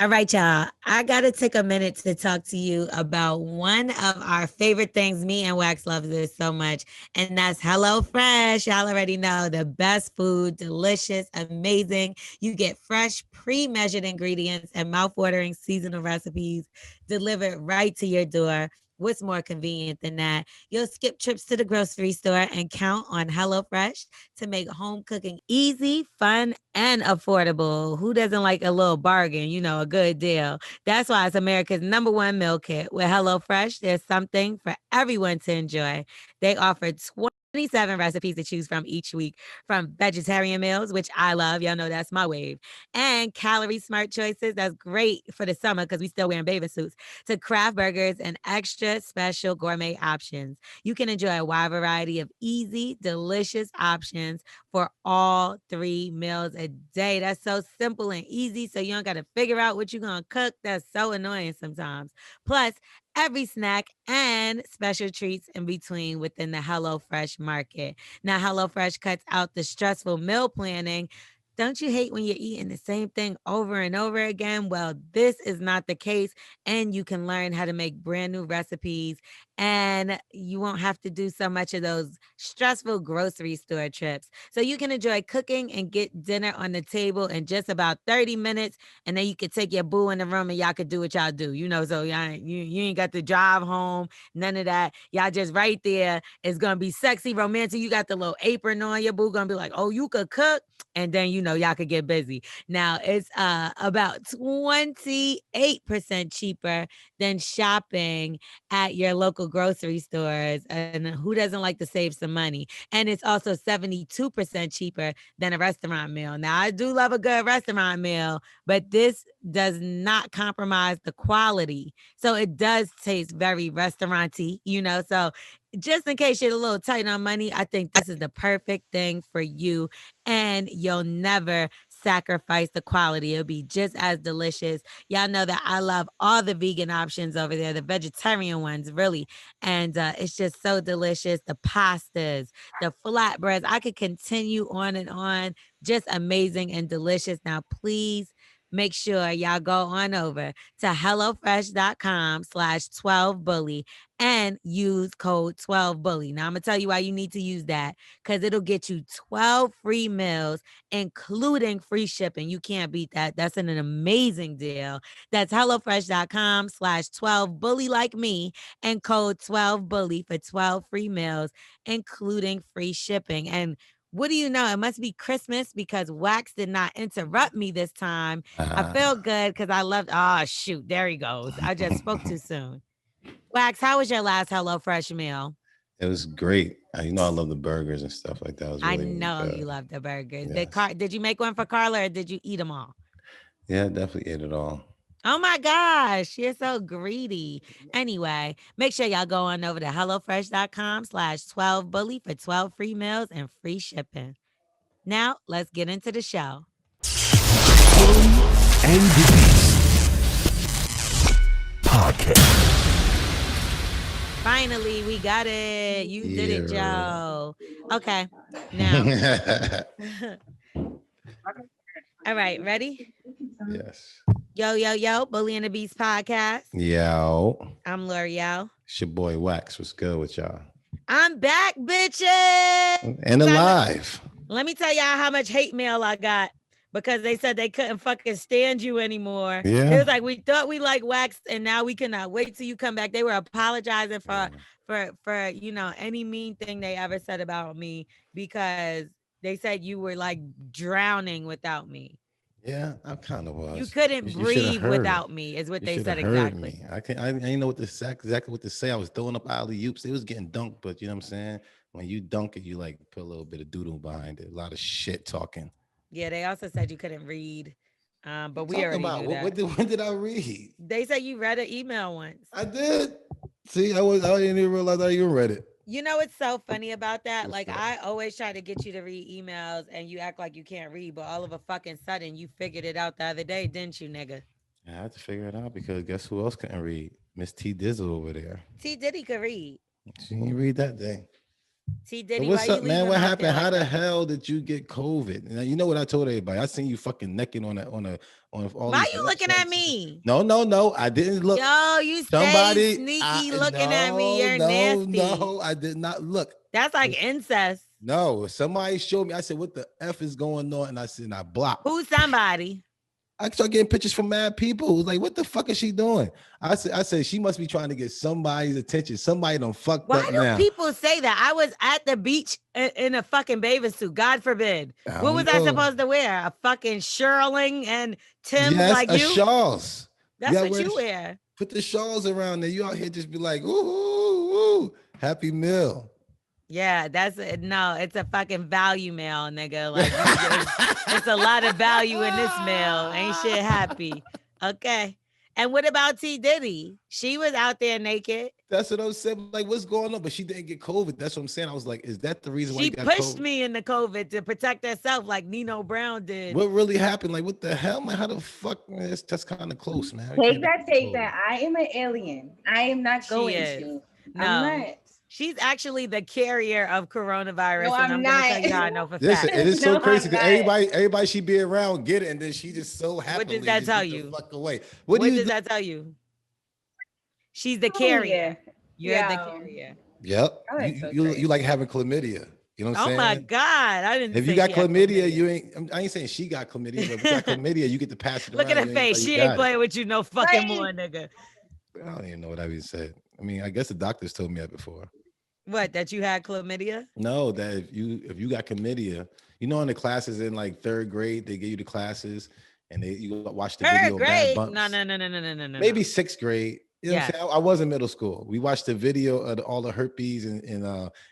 All right, y'all. I got to take a minute to talk to you about one of our favorite things. Me and Wax loves this so much, and that's Hello Fresh. Y'all already know the best food, delicious, amazing. You get fresh, pre-measured ingredients and mouth-watering seasonal recipes delivered right to your door. What's more convenient than that? You'll skip trips to the grocery store and count on HelloFresh to make home cooking easy, fun, and affordable. Who doesn't like a little bargain, a good deal? That's why it's America's number one meal kit. With HelloFresh, there's something for everyone to enjoy. They offer 27 recipes to choose from each week, from vegetarian meals, which I love. Y'all know that's my wave, and calorie smart choices. That's great for the summer because we still wearing bathing suits, to craft burgers and extra special gourmet options. You can enjoy a wide variety of easy, delicious options for all 3 meals a day. That's so simple and easy. So you don't got to figure out what you're going to cook. That's so annoying sometimes. Plus, every snack and special treats in between within the HelloFresh market. Now, HelloFresh cuts out the stressful meal planning. Don't you hate when you're eating the same thing over and over again? Well, this is not the case, and you can learn how to make brand new recipes, and you won't have to do so much of those stressful grocery store trips. So you can enjoy cooking and get dinner on the table in just about 30 minutes, and then you could take your boo in the room and y'all could do what y'all do. So you ain't got to drive home, none of that. Y'all just right there. It's gonna be sexy, romantic. You got the little apron on. Your boo gonna be like, "Oh, you could cook," and then y'all could get busy. Now it's about 28% cheaper than shopping at your local grocery stores. And who doesn't like to save some money? And it's also 72% cheaper than a restaurant meal. Now, I do love a good restaurant meal, but this does not compromise the quality. So it does taste very restauranty. So just in case you're a little tight on money, I think this is the perfect thing for you. And you'll never sacrifice the quality. It'll be just as delicious. Y'all know that I love all the vegan options over there, the vegetarian ones, really. And it's just so delicious. The pastas, the flatbreads, I could continue on and on. Just amazing and delicious. Now, please make sure y'all go on over to HelloFresh.com/12bully and use code 12bully. Now, I'm going to tell you why you need to use that, because it'll get you 12 free meals, including free shipping. You can't beat that. That's an amazing deal. That's HelloFresh.com/12bully like me, and code 12bully for 12 free meals, including free shipping. And what do you know? It must be Christmas because Wax did not interrupt me this time. I Uh, feel good because I loved. Oh, shoot. There he goes. I just spoke too soon. Wax, how was your last HelloFresh meal? it was great. I love the burgers and stuff like that. It was I really, really know good. you love the burgers. Yes. Did you make one for Carla or did you eat them all? Yeah, I definitely ate it all. Oh my gosh, you're so greedy. Anyway, make sure y'all go on over to HelloFresh.com/12bully for 12 free meals and free shipping. Now, let's get into the show. Bully and Beast Podcast. Finally, we got it. You did it, Yeah. Joe. Okay, now. All right, ready? Yes. Yo, yo, yo, Bully and the Beast podcast. Yo. I'm L'Oreal. It's your boy Wax. What's good with y'all? I'm back, bitches. And alive. Let me tell y'all how much hate mail I got because they said they couldn't fucking stand you anymore. They Yeah. was like, we thought we like Wax, and now we cannot wait till you come back. They were apologizing for Yeah. any mean thing they ever said about me because they said you were like drowning without me. Yeah, I kind of You was. couldn't You should have breathe heard. without me, is what You they should have said heard exactly. me. I didn't know what to exactly what to say. I was throwing up alley oops. It was getting dunked, but you know what I'm saying? When you dunk it, you like put a little bit of doodle behind it. A lot of shit talking. Yeah, they also said you couldn't read, You but we talking already about knew what? that. When did I read? They said you read an email once. I did. See, I didn't even realize I even read it. You know what's so funny about that? What's Like that? I always try to get you to read emails and you act like you can't read, but all of a fucking sudden you figured it out the other day, didn't you, nigga? I had to figure it out because guess who else couldn't read? Miss T Dizzle over there. T Diddy could read. She didn't read that day. T So Diddy, why what's you up, leave man? him What out there happened? How like the that? hell did you get COVID? Now, you know what I told everybody. I seen you fucking naked on all Why these you looking at websites. me? No. I didn't look. Yo, you stay Somebody, sneaky looking at me. You're nasty. no. I did not look. That's like incest. No, somebody showed me. I said, "What the f is going on?" And I said, "I blocked." Who's somebody? I started getting pictures from mad people who's like, "What the fuck is she doing?" I said, she must be trying to get somebody's attention. Somebody done fucked Why up do now. people say that? I was at the beach in a fucking bathing suit. God forbid. I What don't was I know. supposed to wear? A fucking shearling and Tim's Yes, like a you? shawls. That's what you wear. Put the shawls around there. You out here just be like, ooh, ooh, ooh. Happy meal. Yeah, no, it's a fucking value mail, nigga. Like it's a lot of value in this mail. Ain't shit happy. Okay. And what about T Diddy? She was out there naked. That's what I said. Like, what's going on? But she didn't get COVID. That's what I'm saying. I was like, is that the reason why She you got pushed COVID? me into COVID to protect herself like Nino Brown did. What really happened? Like, what the hell, man? How the fuck, man? That's kind of close, man. Take that. I am an alien. I am not going to. No. I'm not. She's actually the carrier of coronavirus. No, and I'm not. gonna tell you how I know for Listen, fact. it is so No, crazy I'm because not. everybody she be around get it, and then she just so happily does that just tell get the you? fuck away. What does that tell you? She's the carrier. You're the carrier. Yep. Oh, that's so You crazy. like having chlamydia. You know what I'm saying? Oh my God. I didn't If say you got she had chlamydia, you ain't. I ain't saying she got chlamydia, but if you got chlamydia, you get to pass it Look around. at her face. She ain't playing with you no fucking more, nigga. I don't even know what I even said. I mean, I guess the doctors told me that before. What? That you had chlamydia? No, that if you got chlamydia, you know, in the classes in like third grade, they give you the classes and you watch the video. Third grade? Bad bumps. No. Maybe sixth grade. You know what I'm saying? I was in middle school. We watched the video of all the herpes and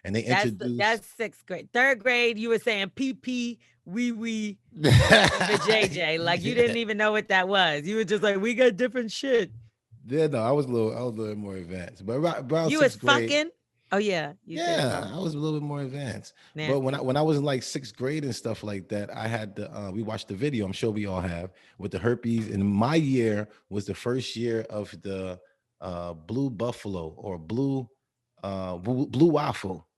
they introduced. That's sixth grade. Third grade, you were saying pee, wee, the JJ. Like you didn't even know what that was. You were just like, we got different shit. Yeah, no, I was a little more advanced. But around you was sixth grade, fucking. Oh yeah, I was a little bit more advanced. Nasty. But when I was in like sixth grade and stuff like that, I had we watched the video. I'm sure we all have with the herpes. And my year was the first year of the blue buffalo or blue waffle.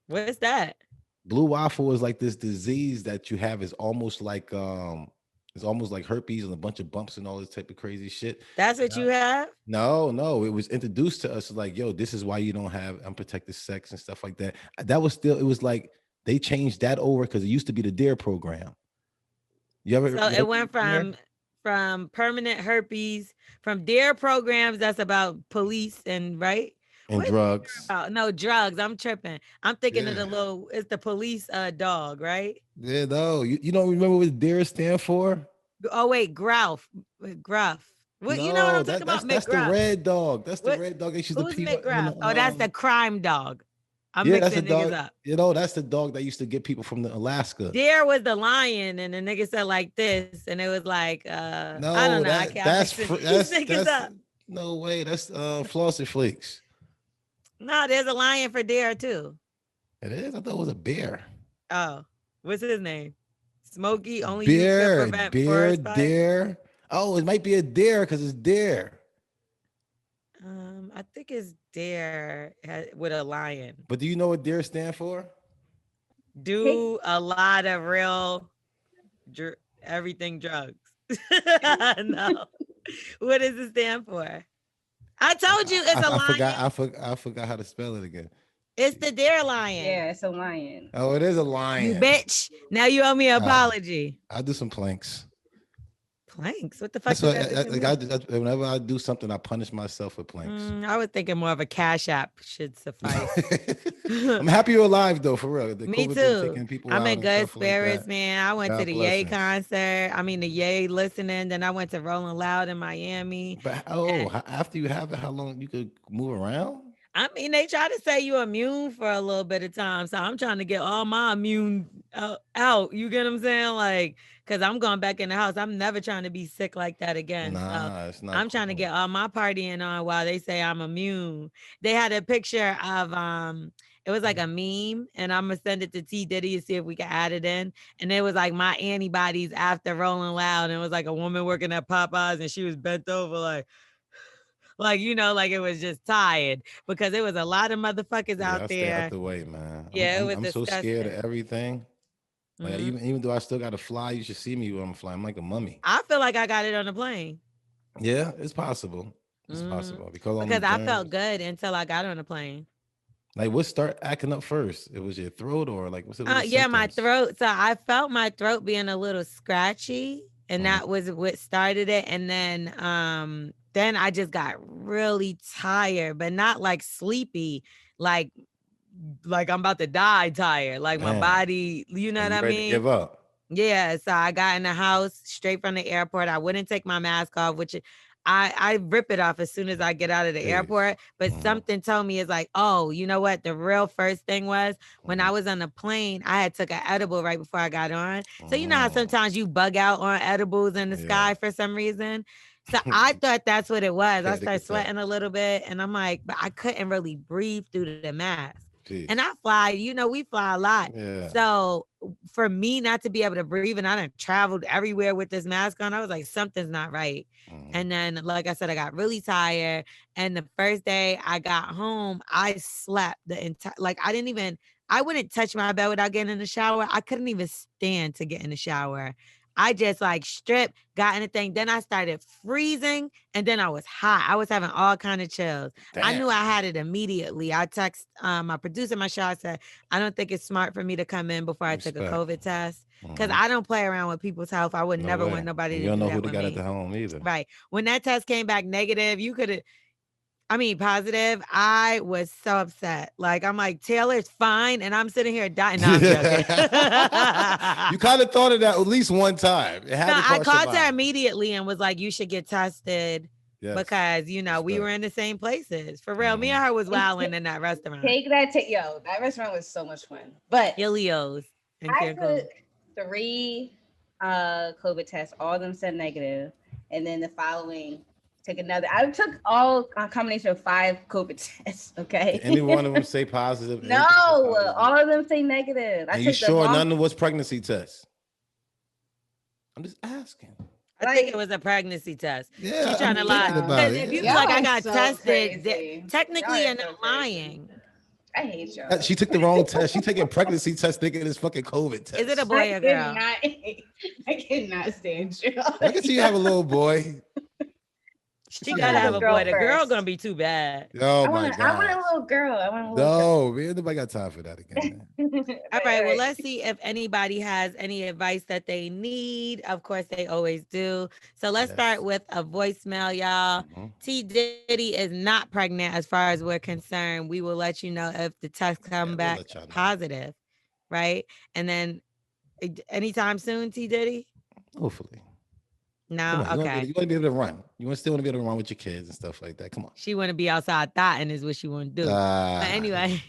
What is that? Blue waffle is like this disease that you have is almost like herpes and a bunch of bumps and all this type of crazy shit. That's what you have? No, it was introduced to us like, yo, this is why you don't have unprotected sex and stuff like that. That was still, it was like they changed that over because it used to be the DARE program. It went from permanent herpes, from DARE programs that's about police and right? And drugs. No, drugs. I'm tripping. I'm thinking of it's the police dog, right? Yeah, no, you don't remember what DARE stand for? Oh wait, Gruff. What, you know what I'm talking about? That's the red dog. That's the red dog. Who's McGruff? Oh, that's the crime dog. I'm that's the mixing dog. niggas up. You know, that's the dog that used to get people from Alaska. There was the lion, and the nigga said like this, and it was like, no, I don't know. I can't. That's no way. That's Flossie Flakes. No, there's a lion for Dare too. It is. I thought it was a bear. Oh, what's his name? Smokey. Only bear. Dare. Oh, it might be a dare because it's Dare. I think it's Dare with a lion. But do you know what Dare stand for? Do a lot of real everything drugs. No. What does it stand for? I told you it's a lion. I forgot how to spell it again. It's the Dare lion. Yeah, it's a lion. Oh, it is a lion. You bitch. Now you owe me an apology. I'll do some planks. Planks? What the fuck? Whenever I do something, I punish myself with planks. I was thinking more of a Cash App should suffice. I'm happy you're alive though, for real. Me too. I'm in good spirits, like man. I went to the Ye concert. I mean the Ye listening. Then I went to Rolling Loud in Miami. But after you have it, how long you could move around? I mean, they try to say you're immune for a little bit of time. So I'm trying to get all my immune out. You get what I'm saying? Like, because I'm going back in the house. I'm never trying to be sick like that again. Nah, it's not. I'm trying to get all my partying on while they say I'm immune. They had a picture of, it was like a meme, and I'm going to send it to T Diddy to see if we can add it in. And it was like my antibodies after Rolling Loud. And it was like a woman working at Popeyes, and she was bent over like, like, like it was just tired because it was a lot of motherfuckers Yeah, out I stay out there. the way, man. I'm Yeah, it I'm, was I'm so scared of disgusting. everything. Like Hmm. even though I still got to fly, you should see me when I'm flying. I'm like a mummy. I feel like I got it on the plane. Yeah, it's possible. It's Hmm. possible because on Because them I germs. felt good until I got on the plane. Like what start acting up first? It was your throat or like what's it was the Yeah, my symptoms? throat. So I felt my throat being a little scratchy, and Mhm. that was what started it. And then I just got really tired, but not like sleepy, like I'm about to die tired. Like my Man, body, you know are what you I ready to mean? give up? Yeah, so I got in the house straight from the airport. I wouldn't take my mask off, which I rip it off as soon as I get out of the Jeez. airport. But Hmm. something told me is like, oh, you know what? The real first thing was when I Hmm. was on the plane, I had took an edible right before I got on. So you know how Mm. sometimes you bug out on edibles in the Yeah. sky for some reason. So I thought that's what it was. I Panic started attack. sweating a little bit, and I'm like, but I couldn't really breathe through the mask. And Jeez. I fly, we fly a lot. Yeah. So for me not to be able to breathe, and I done traveled everywhere with this mask on, I was like, something's not right. Hmm. And then, like I said, I got really tired. And the first day I got home, I slept the entire, like I wouldn't touch my bed without getting in the shower. I couldn't even stand to get in the shower. I just like stripped, got in the thing. Then I started freezing, and then I was hot. I was having all kind of chills. I Damn. knew I had it immediately. I text my producer, my show. I said, I don't think it's smart for me to come in before I took a Respect. COVID test because Hmm. I don't play around with people's health. I would No never want way. And nobody you to don't do know who that they with got at the me. home either. Right. When that test came back negative, positive, I was so upset. Like, I'm like, Taylor's fine. And I'm sitting here dying. No, I'm joking. You kind of thought of that at least one time. It had No, to I cross your called her mind. immediately and was like, you should get tested Yes. because, we were Respect. in the same places. For real. Me Hmm. and her was And wilding in that restaurant. yo, that restaurant was so much fun. But Ilios in I Cancun. took 3 COVID tests, all of them said negative, and then the following took another. I took all a combination of 5 COVID tests. Okay. Did any one of them say positive? No, Anything say positive? all of them say negative. I And you took the sure long. none of them was pregnancy tests? I'm just asking. I think it was a pregnancy test. Yeah, She's trying to I'm lie. thinking about Because it. if you Yeah. be like, I Y'all got so tested, crazy. technically Y'all you're are not so crazy. lying. I hate y'all. She took the wrong test. She taking pregnancy test thinking it's fucking COVID test. Is it a boy or girl? I cannot stand you. I can see you have a little boy. She You gotta have a boy. The girl first. gonna be too bad. Oh I my want a god. little girl. I want a little No, man, nobody got time for that again. Man. girl. All right, well, let's see if anybody has any advice that they need. Of course, they always do. So let's start Yes. with a voicemail, y'all. Mhm. T. Diddy is not pregnant as far as we're concerned. We will let you know if the test Yeah, come we'll back let y'all know. positive, right? And then anytime soon, T. Diddy? Hopefully. No, Come on. okay. You want to be able to run. You still want to be able to run with your kids and stuff like that. Come on. She want to be outside thotting is what she want to do. But anyway,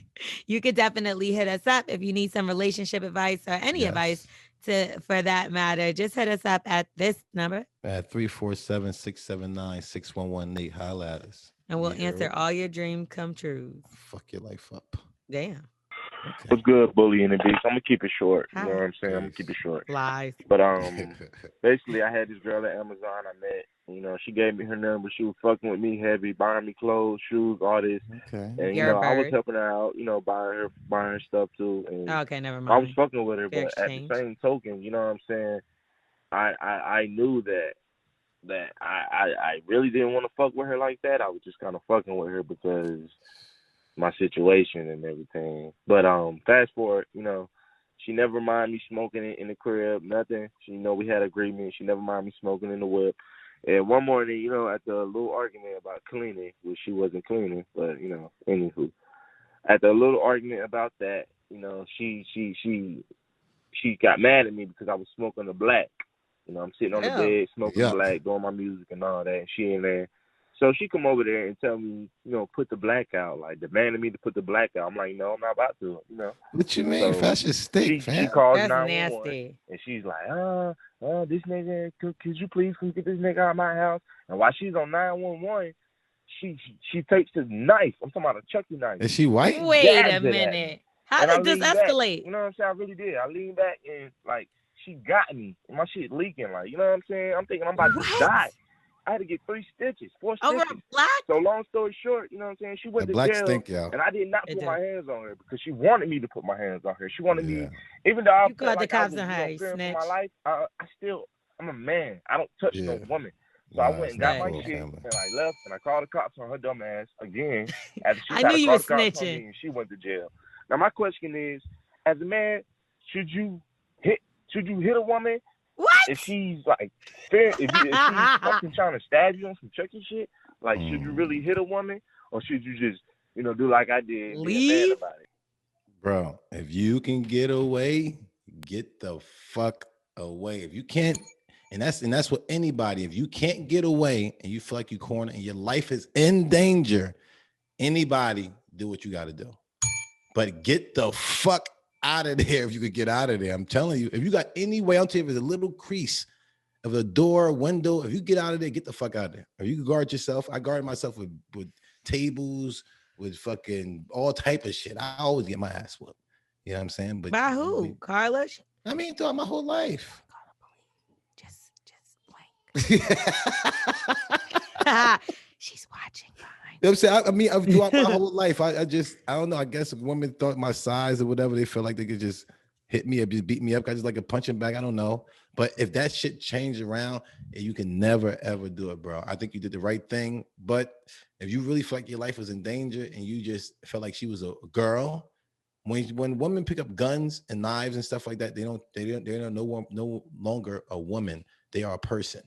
you could definitely hit us up if you need some relationship advice or any advice for that matter. Just hit us up at this number. At 347-679-6118. Holla at us. And we'll answer all your dreams come true. Fuck your life up. Damn. Okay. What's good, Bully and the Beast? I'm gonna keep it short. You Hi. know what I'm saying? I'm gonna Peace. keep it short. Lies. But basically, I had this girl at Amazon I met. You know, she gave me her number. She was fucking with me heavy, buying me clothes, shoes, all this. Okay. And You're a I was bird. helping her out. You know, buying her stuff too. And Okay, never mind. I was fucking with her, Fair but exchange. at the same token, you know what I'm saying? I knew that I really didn't want to fuck with her like that. I was just kind of fucking with her because my situation and everything. But fast forward, you know, she never mind me smoking in the crib, nothing. She we had agreement. She never mind me smoking in the whip. And one morning, you know, at the little argument about cleaning, which she wasn't cleaning, but you know, anywho, at the little argument about that, you know, she got mad at me because I was smoking the black. You know, I'm sitting on the bed smoking Yuck. black, doing my music and all that. And she in there. So she come over there and tell me, you know, put the black out, like demanding me to put the black out. I'm like, no, I'm not about to, you know. What you mean? So Fashion steak, She fam. calls That's 911 nasty. and she's like, this nigga, could you please come get this nigga out of my house? And while she's on 911, she takes the knife. I'm talking about a Chucky knife. Is she white? Wait Jabs a it at me. minute. How And I did this leaned back. escalate? You know what I'm saying? I really did. I leaned back and like she got me. My shit leaking. Like, you know what I'm saying? I'm thinking I'm about to die. I had to get 4 Over stitches. a black? So long story short, you know what I'm saying? She went The to black jail, stink, yo. and I did not It put do. my hands on her because she wanted me to put my hands on her. She wanted Yeah. me, even though I You felt called the like I cops was, on you her, know, you fearing for my snitch. life. I'm a man. I don't touch no Yeah. woman. So I Nah, went it's and got not my cool, shit, family. and I left, and I called the cops on her dumb ass again. After she I tried knew to you call was the cops on me, snitching. and she went to jail. Now my question is, as a man, should you hit a woman What? if she's like fair, if she's fucking trying to stab you on some Chucky shit? Like, should you really hit a woman, or should you just, you know, do like I did and be a man Leave? about it? Bro, if you can get away, get the fuck away. If you can't, and that's what anybody, if you can't get away and you feel like you're cornered and your life is in danger, anybody do what you got to do. But get the fuck out of there if you could get out of there. I'm telling you, if you got any way, I'll tell you if there's a little crease of a door, window, if you get out of there, get the fuck out of there. Or you can guard yourself. I guard myself with tables, with fucking all type of shit. I always get my ass whooped. You know what I'm saying? But By who? Carla? I mean, throughout my whole life. Just blank. She's watching behind. You know what I'm saying? I mean, throughout my whole life, I don't know. I guess if women thought my size or whatever, they felt like they could just hit me up, just beat me up. I just like a punching bag. I don't know. But if that shit changed around, you can never, ever do it, bro. I think you did the right thing. But if you really felt like your life was in danger and you just felt like she was a girl, when women pick up guns and knives and stuff like that, they're no longer a woman. They are a person.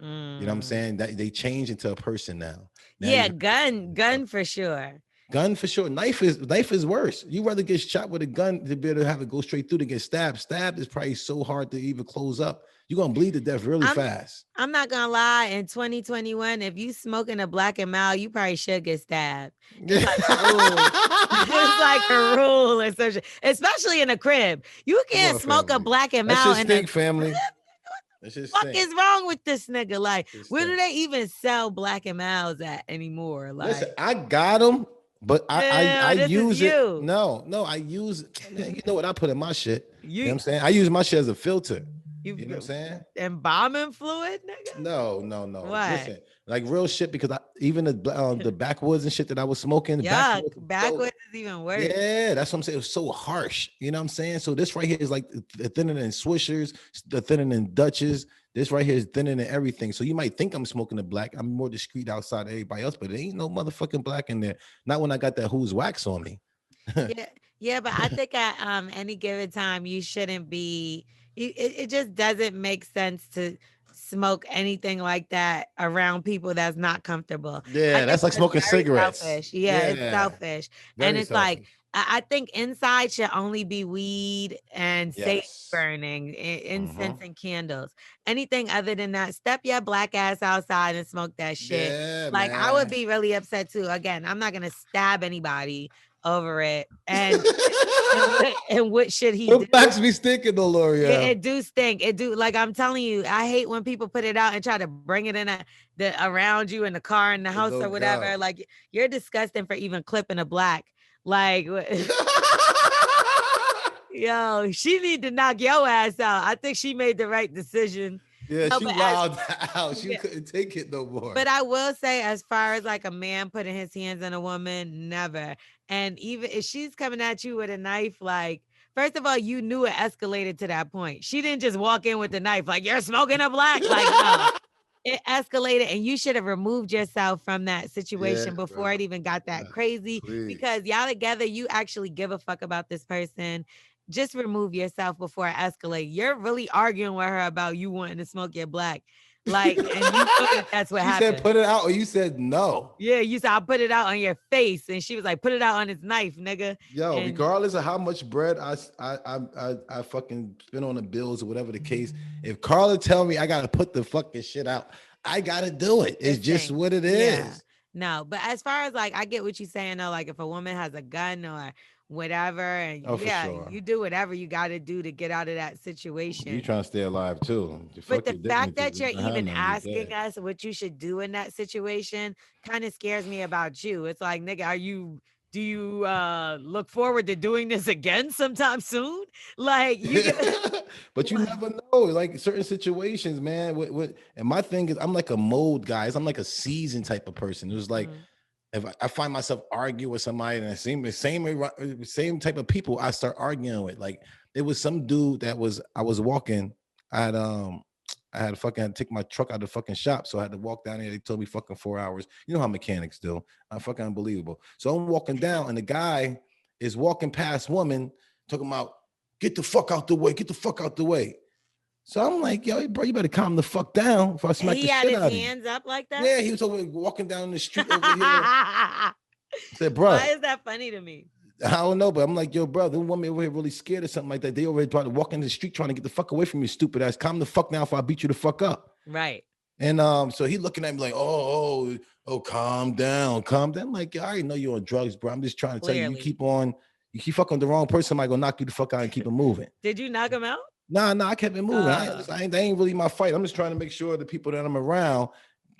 You know what I'm saying? That they change into a person now. Yeah, gun for sure. Gun for sure. Knife is worse. You rather get shot with a gun to be able to have it go straight through to get stabbed. Stabbed is probably so hard to even close up. You're gonna bleed to death really fast. I'm not gonna lie. In 2021, if you smoking a black and mild, you probably should get stabbed. It's like a rule. It's like a rule, especially in a crib. You can't smoke a black and mild in a family. What the fuck is wrong with this nigga? Like, where do they even sell black and milds at anymore? Like, listen, I got them, but I use it. You. No, I use. You know what I put in my shit? You know what I'm saying? I use my shit as a filter. You know what I'm saying? Embalming fluid, nigga? No. What? Listen, like real shit, because even the backwoods and shit that I was smoking. Yuck, backwoods is even worse. Yeah, that's what I'm saying. It was so harsh. You know what I'm saying? So this right here is like the thinner than Swishers, the thinner than Dutches. This right here is thinner than everything. So you might think I'm smoking the black. I'm more discreet outside of everybody else, but there ain't no motherfucking black in there. Not when I got that Who's wax on me. Yeah, but I think at any given time you shouldn't be. It just doesn't make sense to smoke anything like that around people that's not comfortable. Yeah, that's like smoking cigarettes. Selfish. Yeah, it's selfish. And it's selfish. Like, I think inside should only be weed and sage burning, incense and candles. Anything other than that, step your black ass outside and smoke that shit. Yeah, like, man. I would be really upset too. Again, I'm not going to stab anybody over it. And what should he do? Blacks be stinking though, Lorel. It do stink. It do. Like, I'm telling you, I hate when people put it out and try to bring it in around you in the car, in the house, or whatever. God. Like, you're disgusting for even clipping a black. Like, yo, she need to knock your ass out. I think she made the right decision. Yeah, she wilded out. She couldn't take it no more. But I will say, as far as like a man putting his hands on a woman, never. And even if she's coming at you with a knife, like, first of all, you knew it escalated to that point. She didn't just walk in with the knife, like, you're smoking a black. Like, no. It escalated, and you should have removed yourself from that situation before it even got that crazy. Please. Because y'all together, you actually give a fuck about this person. Just remove yourself before it escalates. You're really arguing with her about you wanting to smoke your black. Like, and you know that's what happened. You said put it out, or you said no. Yeah, you said I'll put it out on your face, and she was like, put it out on his knife, nigga. Yo, and regardless of how much bread I fucking spend on the bills or whatever the case, if Carla tell me I gotta put the fucking shit out, I gotta do it. It's just what it is. Yeah. No, but as far as like, I get what you're saying though. Like, if a woman has a gun or whatever, and you do whatever you got to do to get out of that situation. You trying to stay alive too. But the fact that you're even asking us what you should do in that situation kind of scares me about you. It's like, nigga, are you do you look forward to doing this again sometime soon? Like you get But you never know, like certain situations, man. And my thing is, I'm like a mode guy. I'm like a season type of person. It was like if I find myself arguing with somebody and the same type of people I start arguing with. Like there was some dude that I was walking. I had to take my truck out of the fucking shop. So I had to walk down there. They told me fucking 4 hours. You know how mechanics do. I'm fucking unbelievable. So I'm walking down and the guy is walking past woman talking about get the fuck out the way, get the fuck out the way. So I'm like, yo, bro, you better calm the fuck down before I smack the shit out of you. He had his hands up like that? Yeah, he was walking down the street over here. I said, bro. Why is that funny to me? I don't know, but I'm like, yo, bro, the woman over here really scared or something like that. They already tried to walk in the street trying to get the fuck away from you, stupid ass. Calm the fuck down before I beat you the fuck up. Right. And so he looking at me like, oh, calm down. I'm like, I already know you're on drugs, bro. I'm just trying to tell you, you keep fucking the wrong person, somebody gonna knock you the fuck out and keep it moving. Did you knock him out? Nah, I kept it moving. That ain't really my fight. I'm just trying to make sure the people that I'm around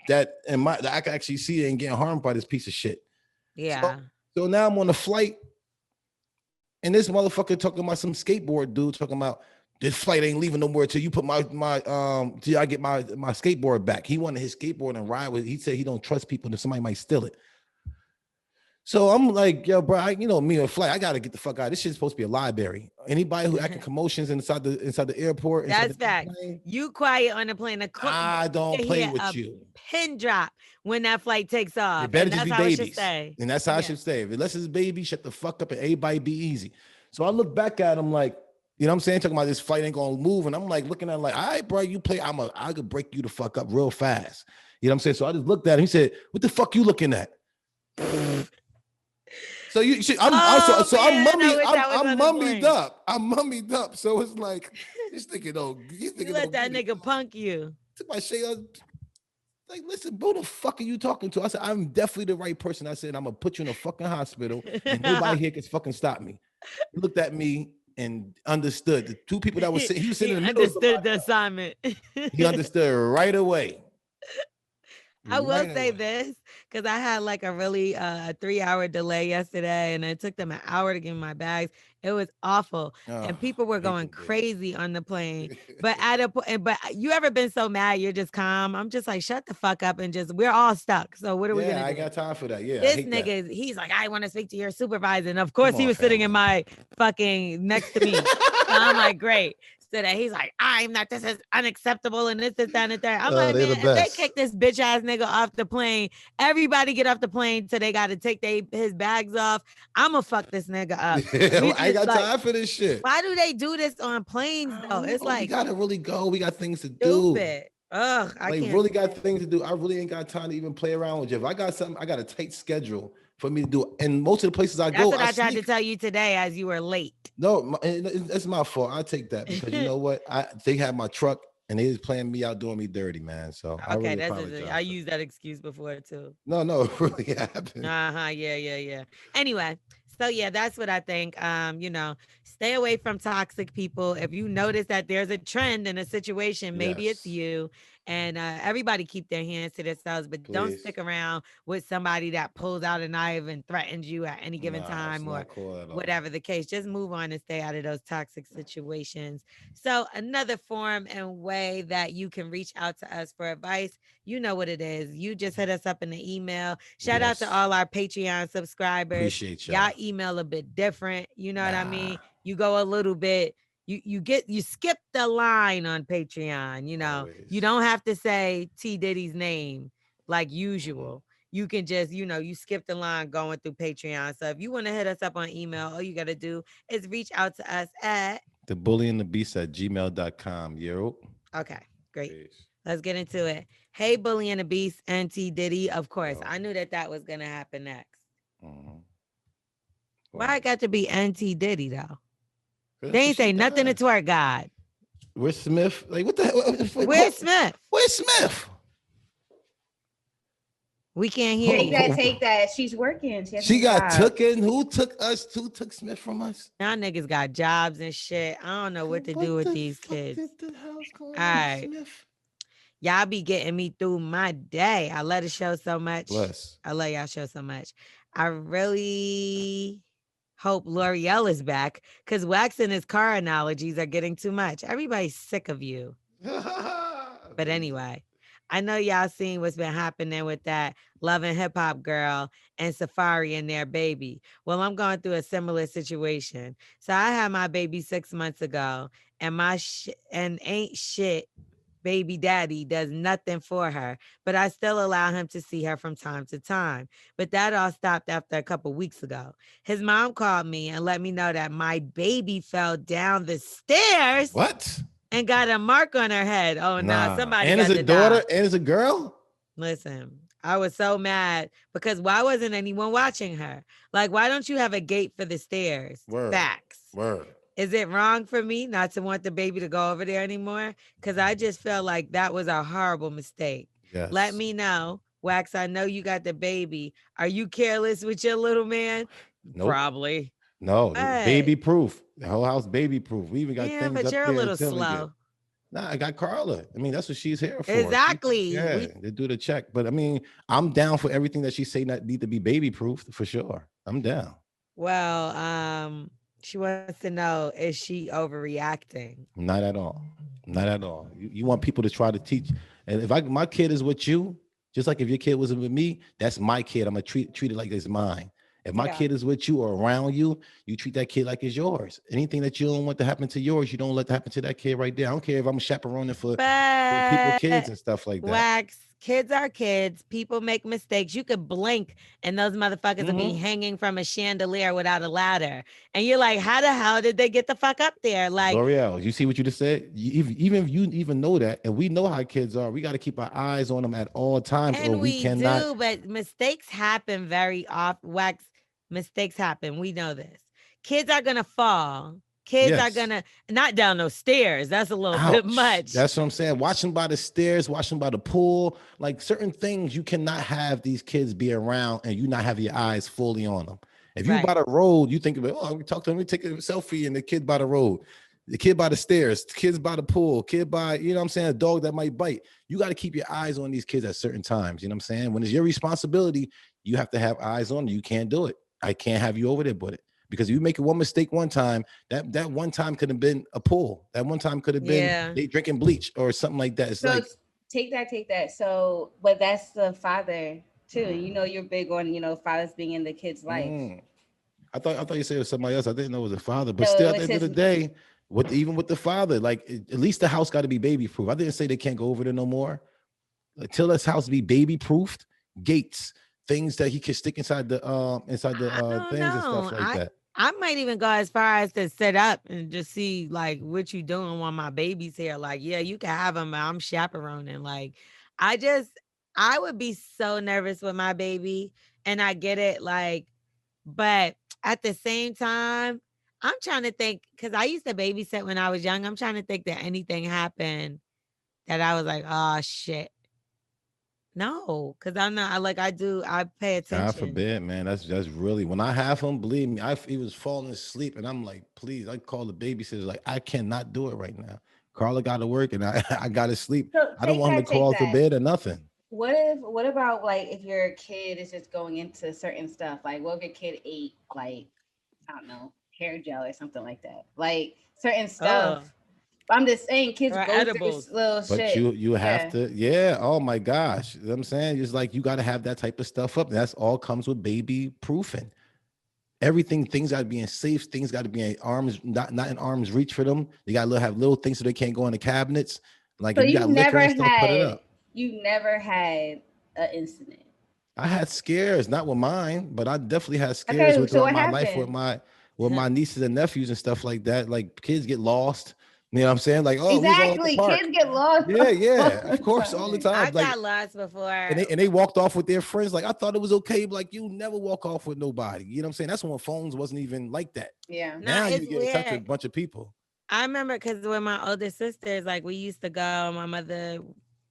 that I can actually see they ain't getting harmed by this piece of shit. Yeah. So now I'm on the flight. And this motherfucker talking about some skateboard dude talking about this flight ain't leaving no more till you put till I get my skateboard back. He wanted his skateboard and ride with. He said he don't trust people and somebody might steal it. So I'm like, yo, bro, me on a flight. I gotta get the fuck out. This shit's supposed to be a library. Anybody who acting commotions inside the airport. That's fact. You quiet on the plane. I don't play with you. Pin drop when that flight takes off. It better just be babies. And that's how I should stay. Unless it's baby, shut the fuck up and everybody be easy. So I look back at him like, you know what I'm saying? Talking about this flight ain't gonna move. And I'm like looking at him like, all right, bro, you play. I could break you the fuck up real fast. You know what I'm saying? So I just looked at him. He said, what the fuck you looking at? So I'm mummied up. I'm mummied up. So it's like this nigga you let that nigga punk you. Took my shit out. Like, listen, who the fuck are you talking to? I said, I'm definitely the right person. I said, I'm gonna put you in a fucking hospital and nobody here can fucking stop me. He looked at me and understood. The two people that was sitting, he was sitting in the middle. Understood the assignment. He understood right away. I will say this because I had like a really 3-hour delay yesterday, and it took them an hour to give me my bags. It was awful, and people were going crazy on the plane. But but you ever been so mad you're just calm? I'm just like, shut the fuck up and we're all stuck. So what are we gonna do? I got time for that. Yeah, this nigga, he's like, I want to speak to your supervisor, and of course he was sitting in my fucking next to me. So I'm like, great. That he's like, this is unacceptable, and this, that, and that. I'm like, man, if they kick this bitch ass nigga off the plane, everybody get off the plane till they got to take his bags off. I'ma fuck this nigga up. I got time for this shit. Why do they do this on planes though? It's like, we gotta really go. We got things to do. Ugh, I can't really got things to do. I really ain't got time to even play around with you. If I got something, I got a tight schedule for me to do. And most of the places I go, that's what I tried to tell you today as you were late. No, it's my fault. I take that because you know what? They had my truck and they was playing me out, doing me dirty, man. So okay, I used that excuse before too. No, it really happened. Yeah. Anyway, so yeah, that's what I think. Stay away from toxic people. If you notice that there's a trend in a situation, maybe it's you. And everybody keep their hands to themselves, but don't stick around with somebody that pulls out a knife and threatens you at any given time or whatever the case. Just move on and stay out of those toxic situations. So another form and way that you can reach out to us for advice, you know what it is. You just hit us up in the email. Shout out to all our Patreon subscribers. Appreciate y'all email a bit different. You know what I mean? You go a little bit. You skip the line on Patreon, Always. You don't have to say T Diddy's name like usual. You can just, you skip the line going through Patreon. So if you want to hit us up on email, all you got to do is reach out to us at thebullyandthebeast@gmail.com. Yo. Okay, great. Peace. Let's get into it. Hey, Bully and the Beast and T Diddy. Of course, I knew that was going to happen next. Why it got to be N.T. Diddy though? They ain't say nothing to twerk God. Where's Smith? Like, what the hell? Where's Smith? Where's Smith? We can't hear you. Take that. She's working. She got tooken. Who took Smith from us? Y'all niggas got jobs and shit. I don't know what to do with these kids. All right. Y'all be getting me through my day. I love the show so much. Bless. I love y'all show so much. I really hope L'Oreal is back because Wax and his car analogies are getting too much. Everybody's sick of you. But anyway, I know y'all seen what's been happening with that Love and Hip Hop girl and Safari and their baby. Well, I'm going through a similar situation. So I had my baby 6 months ago, and and ain't shit baby daddy does nothing for her, but I still allow him to see her from time to time. But that all stopped after a couple weeks ago. His mom called me and let me know that my baby fell down the stairs What? and got a mark on her head. Oh, nah, somebody And got as a the daughter, dog. and as a girl. Listen, I was so mad because why wasn't anyone watching her? Like, why don't you have a gate for the stairs? Word. Facts. Word. Is it wrong for me not to want the baby to go over there anymore? Because I just felt like that was a horrible mistake. Yes. Let me know. Wax, I know you got the baby. Are you careless with your little man? Nope. Probably. No, Hey. baby proof. The whole house baby proof. We even got Yeah, things but up you're a there little telling you. slow. Nah, I got Carla. I mean, that's what she's here for. Exactly. Yeah, they do the check. But I mean, I'm down for everything that she say that need to be baby proof for sure. I'm down. Well, she wants to know, is she overreacting? Not at all. Not at all. You want people to try to teach. And if my kid is with you, just like if your kid wasn't with me, that's my kid. I'm gonna treat it like it's mine. If my kid is with you or around you, you treat that kid like it's yours. Anything that you don't want to happen to yours, you don't let that happen to that kid right there. I don't care if I'm chaperoning for people, kids and stuff like that. Wax, kids are kids. People make mistakes. You could blink and those motherfuckers will be hanging from a chandelier without a ladder. And you're like, how the hell did they get the fuck up there? Like, L'Oreal, you see what you just said? Even if you even know that, and we know how kids are, we got to keep our eyes on them at all times, and or we cannot. do, but mistakes happen very often. Wax, mistakes happen. We know this. Kids are gonna fall. Kids are gonna not down those stairs. That's a little bit much. That's what I'm saying. Watch them by the stairs, watch them by the pool. Like certain things, you cannot have these kids be around and you not have your eyes fully on them. If you by the road, you think about, oh, we talk to them, we take a selfie, and the kid by the road, the kid by the stairs, the kids by the pool, kid by, you know what I'm saying, a dog that might bite. You got to keep your eyes on these kids at certain times. You know what I'm saying? When it's your responsibility, you have to have eyes on them. You can't do it. I can't have you over there, but because if you make one mistake one time, that one time could have been a pool. That one time could have been they drinking bleach or something like that. It's so like take that. So, but that's the father too. You know, you're big on fathers being in the kid's life. I thought you said it was somebody else. I didn't know it was a father, but still, at the end of the day, even with the father, like at least the house got to be baby proof. I didn't say they can't go over there no more. Until this house be baby proofed, gates, things that he can stick inside the things and stuff like that. I might even go as far as to sit up and just see like what you doing while my baby's here. Like, yeah, you can have him. I'm chaperoning. Like, I would be so nervous with my baby, and I get it. Like, but at the same time, I'm trying to think because I used to babysit when I was young. I'm trying to think that anything happened that I was like, oh shit. No, because I'm not. I pay attention. God forbid, man. That's really when I have him. Believe me, he was falling asleep, and I'm like, please. I call the babysitter. Like, I cannot do it right now. Carla got to work, and I got to sleep. So I don't want him to call to bed or nothing. What about like if your kid is just going into certain stuff? Like, what if your kid ate like, I don't know, hair gel or something like that? Like certain stuff. I'm just saying, kids go edibles. Through little but shit. You have to, oh my gosh. You know what I'm saying? It's like you got to have that type of stuff up. That's all comes with baby proofing. Everything, things got to be in safe. Things got to be in arms, not in arm's reach for them. You got to have little things so they can't go in the cabinets. Like so if you got liquor and stuff, put it up. You never had an incident. I had scares, not with mine, but I definitely had scares throughout my life with my nieces and nephews and stuff like that. Like kids get lost. You know what I'm saying? Like, oh, exactly. Kids get lost. Yeah, of course, all the time. I got lost before. And they walked off with their friends. Like, I thought it was okay. But like, you never walk off with nobody. You know what I'm saying? That's when phones wasn't even like that. Yeah. Now you get in touch with a bunch of people. I remember because with my older sisters, like we used to go, my mother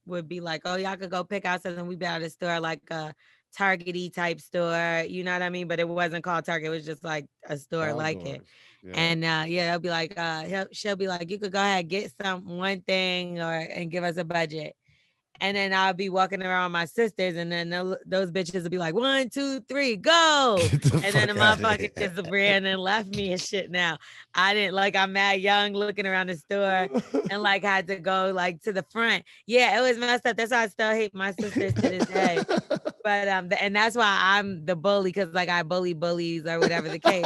would be like, oh, y'all could go pick out something. We'd be at a store like a Target-y type store. You know what I mean? But it wasn't called Target. It was just like a store like it. Yeah. And they'll be like, she'll be like, you could go ahead and get one thing and give us a budget. And then I'll be walking around with my sisters, and then those bitches will be like, 1, 2, 3, go. And then the motherfucker just ran and left me and shit. Now I didn't like, I'm mad young looking around the store and like had to go like to the front. Yeah, it was messed up. That's why I still hate my sisters to this day. But and that's why I'm the bully, because like I bully bullies or whatever the case.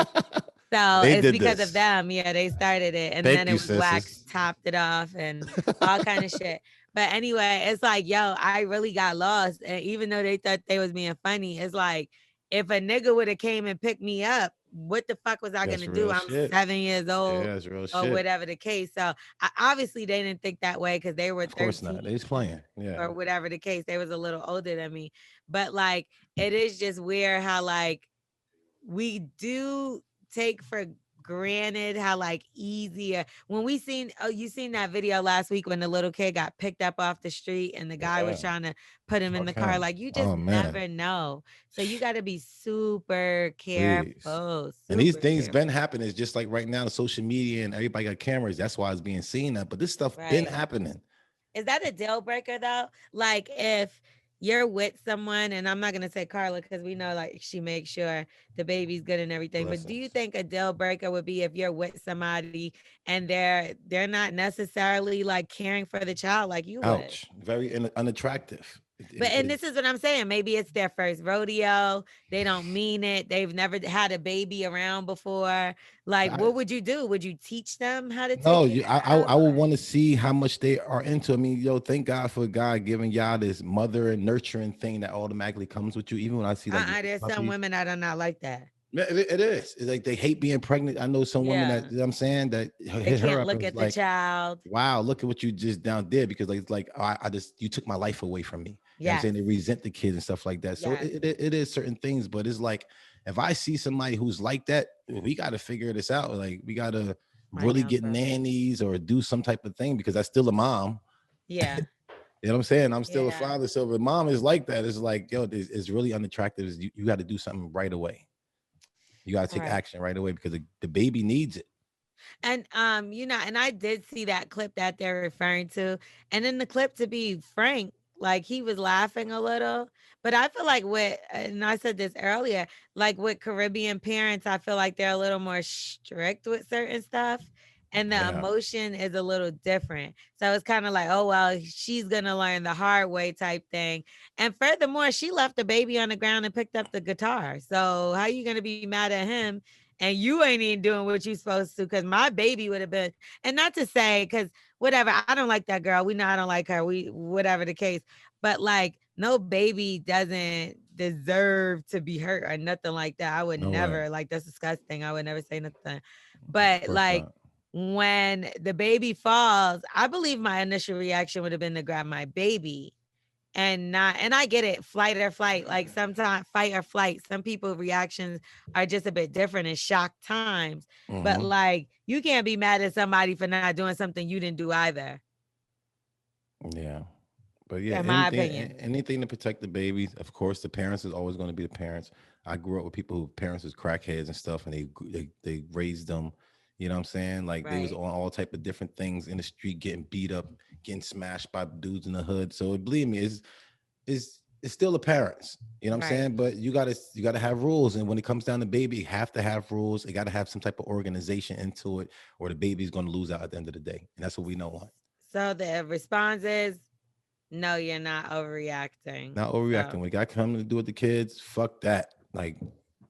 So They it's did because this. of them. Yeah, they started it. And Thank then it you, was Wax sisters. topped it off and all kind of shit. But anyway, it's like, yo, I really got lost. And even though they thought they was being funny, it's like, if a nigga would have came and picked me up, what the fuck was I That's gonna do? real I'm shit. 7 years old Yeah, that's real or shit. whatever the case. So obviously they didn't think that way because they were Of course not. 13 They was playing. Yeah. or whatever the case. They was a little older than me. But like, it is just weird how like we do take for granted how like easier when we seen, oh, you seen that video last week when the little kid got picked up off the street and the guy was Yeah. trying to put him in the Fuck car. him. Like, you just Oh man. never know. So you got to be super Please. careful. And these Super things been careful. happening. It's just like right now, social media and everybody got cameras. That's why it's being seen. That, but this stuff been Right. happening. Is that a deal breaker though? Like if you're with someone, and I'm not gonna say Carla because we know like she makes sure the baby's good and everything. But do you Blessings. think a deal breaker would be if you're with somebody and they're not necessarily like caring for the child like you would? Ouch. Very unattractive. But and this is what I'm saying. Maybe it's their first rodeo. They don't mean it. They've never had a baby around before. Like, I- what would you do? Would you teach them how to take no, care I of? would Or- want to see how much they are into. I mean, yo, thank God for God giving y'all this mother and nurturing thing that automatically comes with you. Even when I see like There's some puppies, women that are not like that. yeah, it is. It's like they hate being pregnant. I know some women Yeah. that, you know what I'm saying, that They hit her can't up look and was at the like, child. wow, look at what you just down did, because like it's like, oh, I just, you took my life away from me. You know what I'm Yes. saying? They resent the kids and stuff like that. So Yes. it is certain things, but it's like, if I see somebody who's like that, we got to figure this out. Like we got to I really know, get bro. nannies or do some type of thing, because that's still a mom. Yeah. You know what I'm saying? I'm still a Yeah. father. So if a mom is like that, it's like, yo, it's really unattractive. You got to do something right away. You got to take Right. action right away, because the baby needs it. And and I did see that clip that they're referring to. And in the clip, to be frank, like he was laughing a little. But I feel like and I said this earlier, like with Caribbean parents, I feel like they're a little more strict with certain stuff. And the Yeah. emotion is a little different. So it's kind of like, oh, well, she's going to learn the hard way type thing. And furthermore, she left the baby on the ground and picked up the guitar. So how you going to be mad at him? And you ain't even doing what you supposed to, because my baby would have been, and not to say, because whatever, I don't like that girl. We know I don't like her. We, whatever the case. But like, no baby doesn't deserve to be hurt or nothing like that. I would No way. never, like, that's disgusting. I would never say nothing. Of But course like, not. when the baby falls, I believe my initial reaction would have been to grab my baby. And I get it, flight or flight, like sometimes fight or flight. Some people reactions are just a bit different in shock times. But Mhm. like, you can't be mad at somebody for not doing something you didn't do either. Yeah. But yeah, In my opinion. anything to protect the babies. Of course, the parents is always going to be the parents. I grew up with people who parents was crackheads and stuff, and they raised them. You know what I'm saying? Like they was Right. on all type of different things in the street, getting beat up, getting smashed by dudes in the hood. So believe me, it's still the parents. You know what I'm Right. saying? But you gotta have rules. And when it comes down to baby, you have to have rules. You gotta have some type of organization into it, or the baby's gonna lose out at the end of the day. And that's what we don't want. So the response is, no, you're not overreacting. Not overreacting. So, When it got coming to do with the kids, fuck that. Like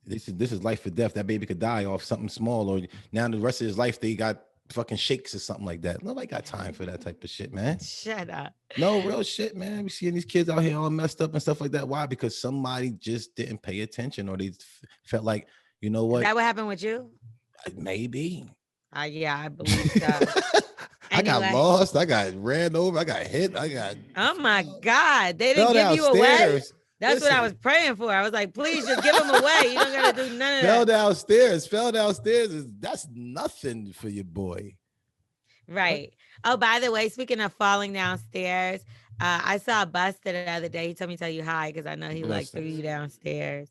this is life or death. That baby could die off something small, or now the rest of his life they got fucking shakes or something like that. Nobody got time for that type of shit, man. shut up. No real shit, man. We seeing these kids out here all messed up and stuff like that. Why? Because somebody just didn't pay attention, or they felt like, you know Is what? that what happened with you? Maybe. Yeah, I believe so. I got Anyway. lost. I got ran over. I got hit. I got Oh my God. They fell didn't give you away? downstairs. That's what I was Listen. praying for. I was like, please just give them away. You don't got to do none of Fell that. downstairs. That's nothing for your boy. Right. Oh, by the way, speaking of falling downstairs, I saw Buster the other day. He told me to tell you hi because I know he like threw you downstairs.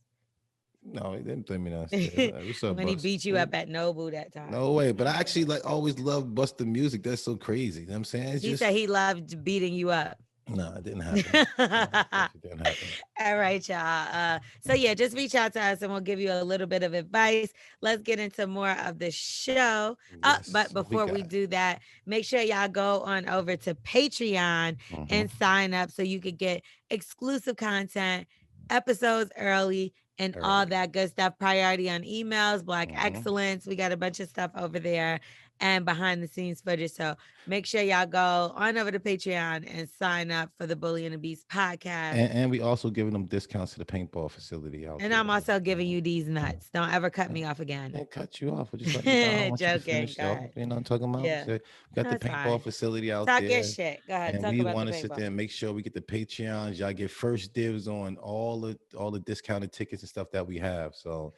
No, he didn't throw me downstairs. What's up, When he Buster? beat you up at Nobu that time. No way. But I actually like always loved Buster music. That's so crazy. You know what I'm saying? It's He just said he loved beating you up. No, it didn't happen. No, it didn't happen. All right, y'all. So yeah, just reach out to us and we'll give you a little bit of advice. Let's get into more of the show. But Yes, what we before we got? do that, make sure y'all go on over to Patreon Mhm. and sign up so you could get exclusive content, episodes early, and all Early. that good stuff. Priority on emails, Black Mhm. Excellence. We got a bunch of stuff over there and behind the scenes footage. So make sure y'all go on over to Patreon and sign up for the Bully and the Beast podcast. And we also giving them discounts to the paintball facility out And there. I'm also giving you these nuts. Don't ever cut me off again. And cut you off. I just let you know. I don't want you to Joking. finish Go though. ahead. You know what I'm talking about? Yeah. So we got the That's paintball fine. facility out Talk your there. shit. Go ahead. And Talk we about want the to sit paintball. there and make sure we get the Patreons. Y'all get first dibs on all the discounted tickets and stuff that we have. So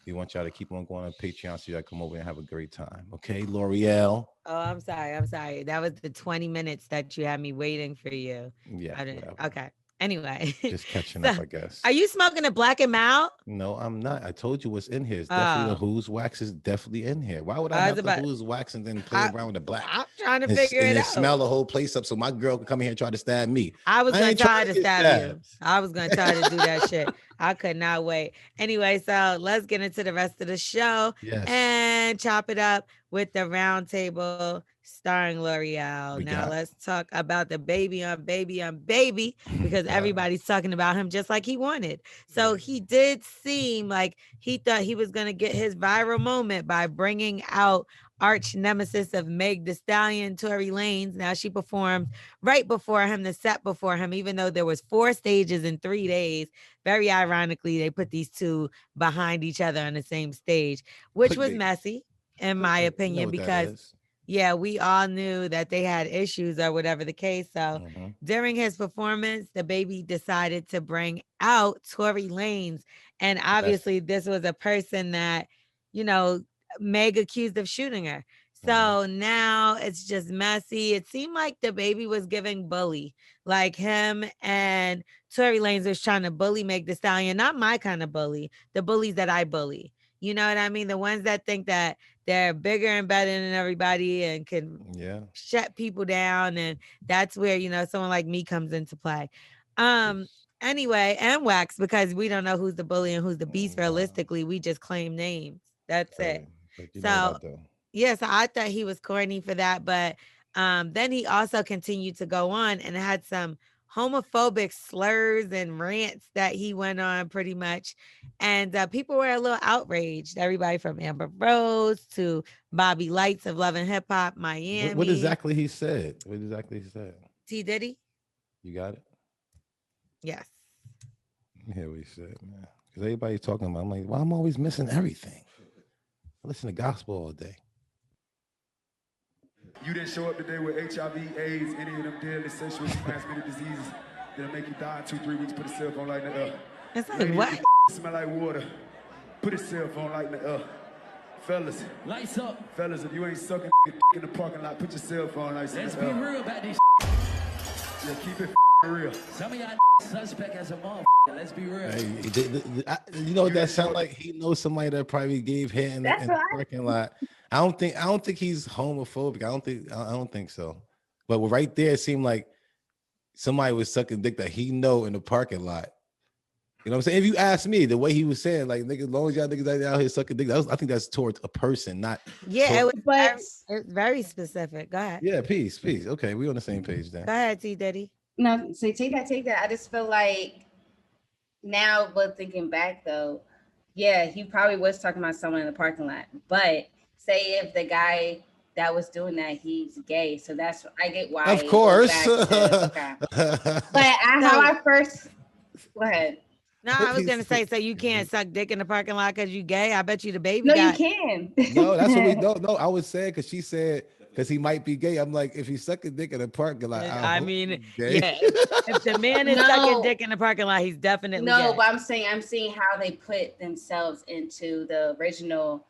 we want y'all to keep on going on Patreon so y'all come over and have a great time. Okay, L'Oreal. Oh, I'm sorry. I'm sorry. That was the 20 minutes that you had me waiting for you. Yeah, I didn't. whatever. Okay. Anyway. Just catching So, up, I guess. are you smoking a Black and Mild? No, I'm not. I told you what's in here. It's definitely the Oh, Who's Wax is definitely in here. Why would I I was have the about. Who's Wax and then play I, around with the black I'm trying to and, figure and it then smell out. the whole place up so my girl can come here and try to stab me? I was I gonna ain't try trying to to get stab you. stabbed. I was gonna try to do that shit. I could not wait. Anyway, so let's get into the rest of the show Yes, and chop it up with the round table starring L'Oreal. we Now got. let's talk about the baby on baby on baby because everybody's talking about him just like he wanted. So he did seem like he thought he was gonna get his viral moment by bringing out arch nemesis of Meg Thee Stallion, Tory Lanez. Now she performed right before him, the set before him, even though there was 4 stages in 3 days. Very ironically, they put these two behind each other on the same stage, which was Clickbait. messy, in my Clickbait. You know opinion, what that because is. yeah, we all knew that they had issues or whatever the case. So Mhm. during his performance, the baby decided to bring out Tory Lanez. And Messy. obviously, this was a person that, you know, Meg accused of shooting her. Mhm. So now it's just messy. It seemed like the baby was giving bully, like him and Tory Lanez was trying to bully Meg Thee Stallion, not my kind of bully, the bullies that I bully. You know what I mean? The ones that think that they're bigger and better than everybody and can Yeah. shut people down. And that's where, you know, someone like me comes into play. Um, Peace. anyway, and Wax, because we don't know who's the bully and who's the beast Nah, realistically, we just claim names. That's it. heard. But you know what I So do. yes, I thought he was corny for that, but then he also continued to go on and had some homophobic slurs and rants that he went on pretty much. And people were a little outraged. Everybody from Amber Rose to Bobby Lights of Love and Hip Hop What Miami. exactly he said? What exactly he said? T. Diddy? You got it? Yes. Let me hear what he said, man. Because everybody's talking about. I'm like, why I'm always missing everything? I listen to gospel all day. You didn't show up today with HIV, AIDS, any of them deadly sexually transmitted diseases that'll make you die in 2-3 weeks. Put a cell phone light in the air. It's like, Ladies, what? if smell like water. Put a cell phone light in the air. Fellas. Lights up. Fellas, if you ain't sucking in the parking lot, put your cell phone lights in Let's the be air. real about this. Yeah, keep it real. Some of y'all suspect as a motherfucker. Let's be real. Hey, you know what that sound like? He knows somebody that probably gave head in That's the what parking lot. I don't think he's homophobic. I don't think so. But right there, it seemed like somebody was sucking dick that he know in the parking lot. You know what I'm saying? If you ask me, the way he was saying, like, niggas, as long as y'all niggas out here sucking dick, I think that's towards a person, not. Yeah, towards, But it was very specific. Go ahead. yeah, peace. Okay, we on the same page then. Go ahead, T. Diddy. no, so take that. I just feel like now, but thinking back though, yeah, he probably was talking about someone in the parking lot. But say if the guy that was doing that, he's gay, so that's I get why. Of it goes course. back to- okay. But how I first go ahead. No, I was gonna say, so you can't suck dick in the parking lot because you gay. I bet you the baby No, got. you can. No, that's what we don't know. I was saying because she said because he might be gay. I'm like, if he's sucking dick in the parking lot, I hope mean, he's gay. yeah. If the man is No. sucking dick in the parking lot, he's definitely No, gay. but I'm seeing how they put themselves into the original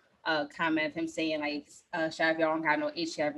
comment of him saying like, "Shot if y'all don't got no HIV,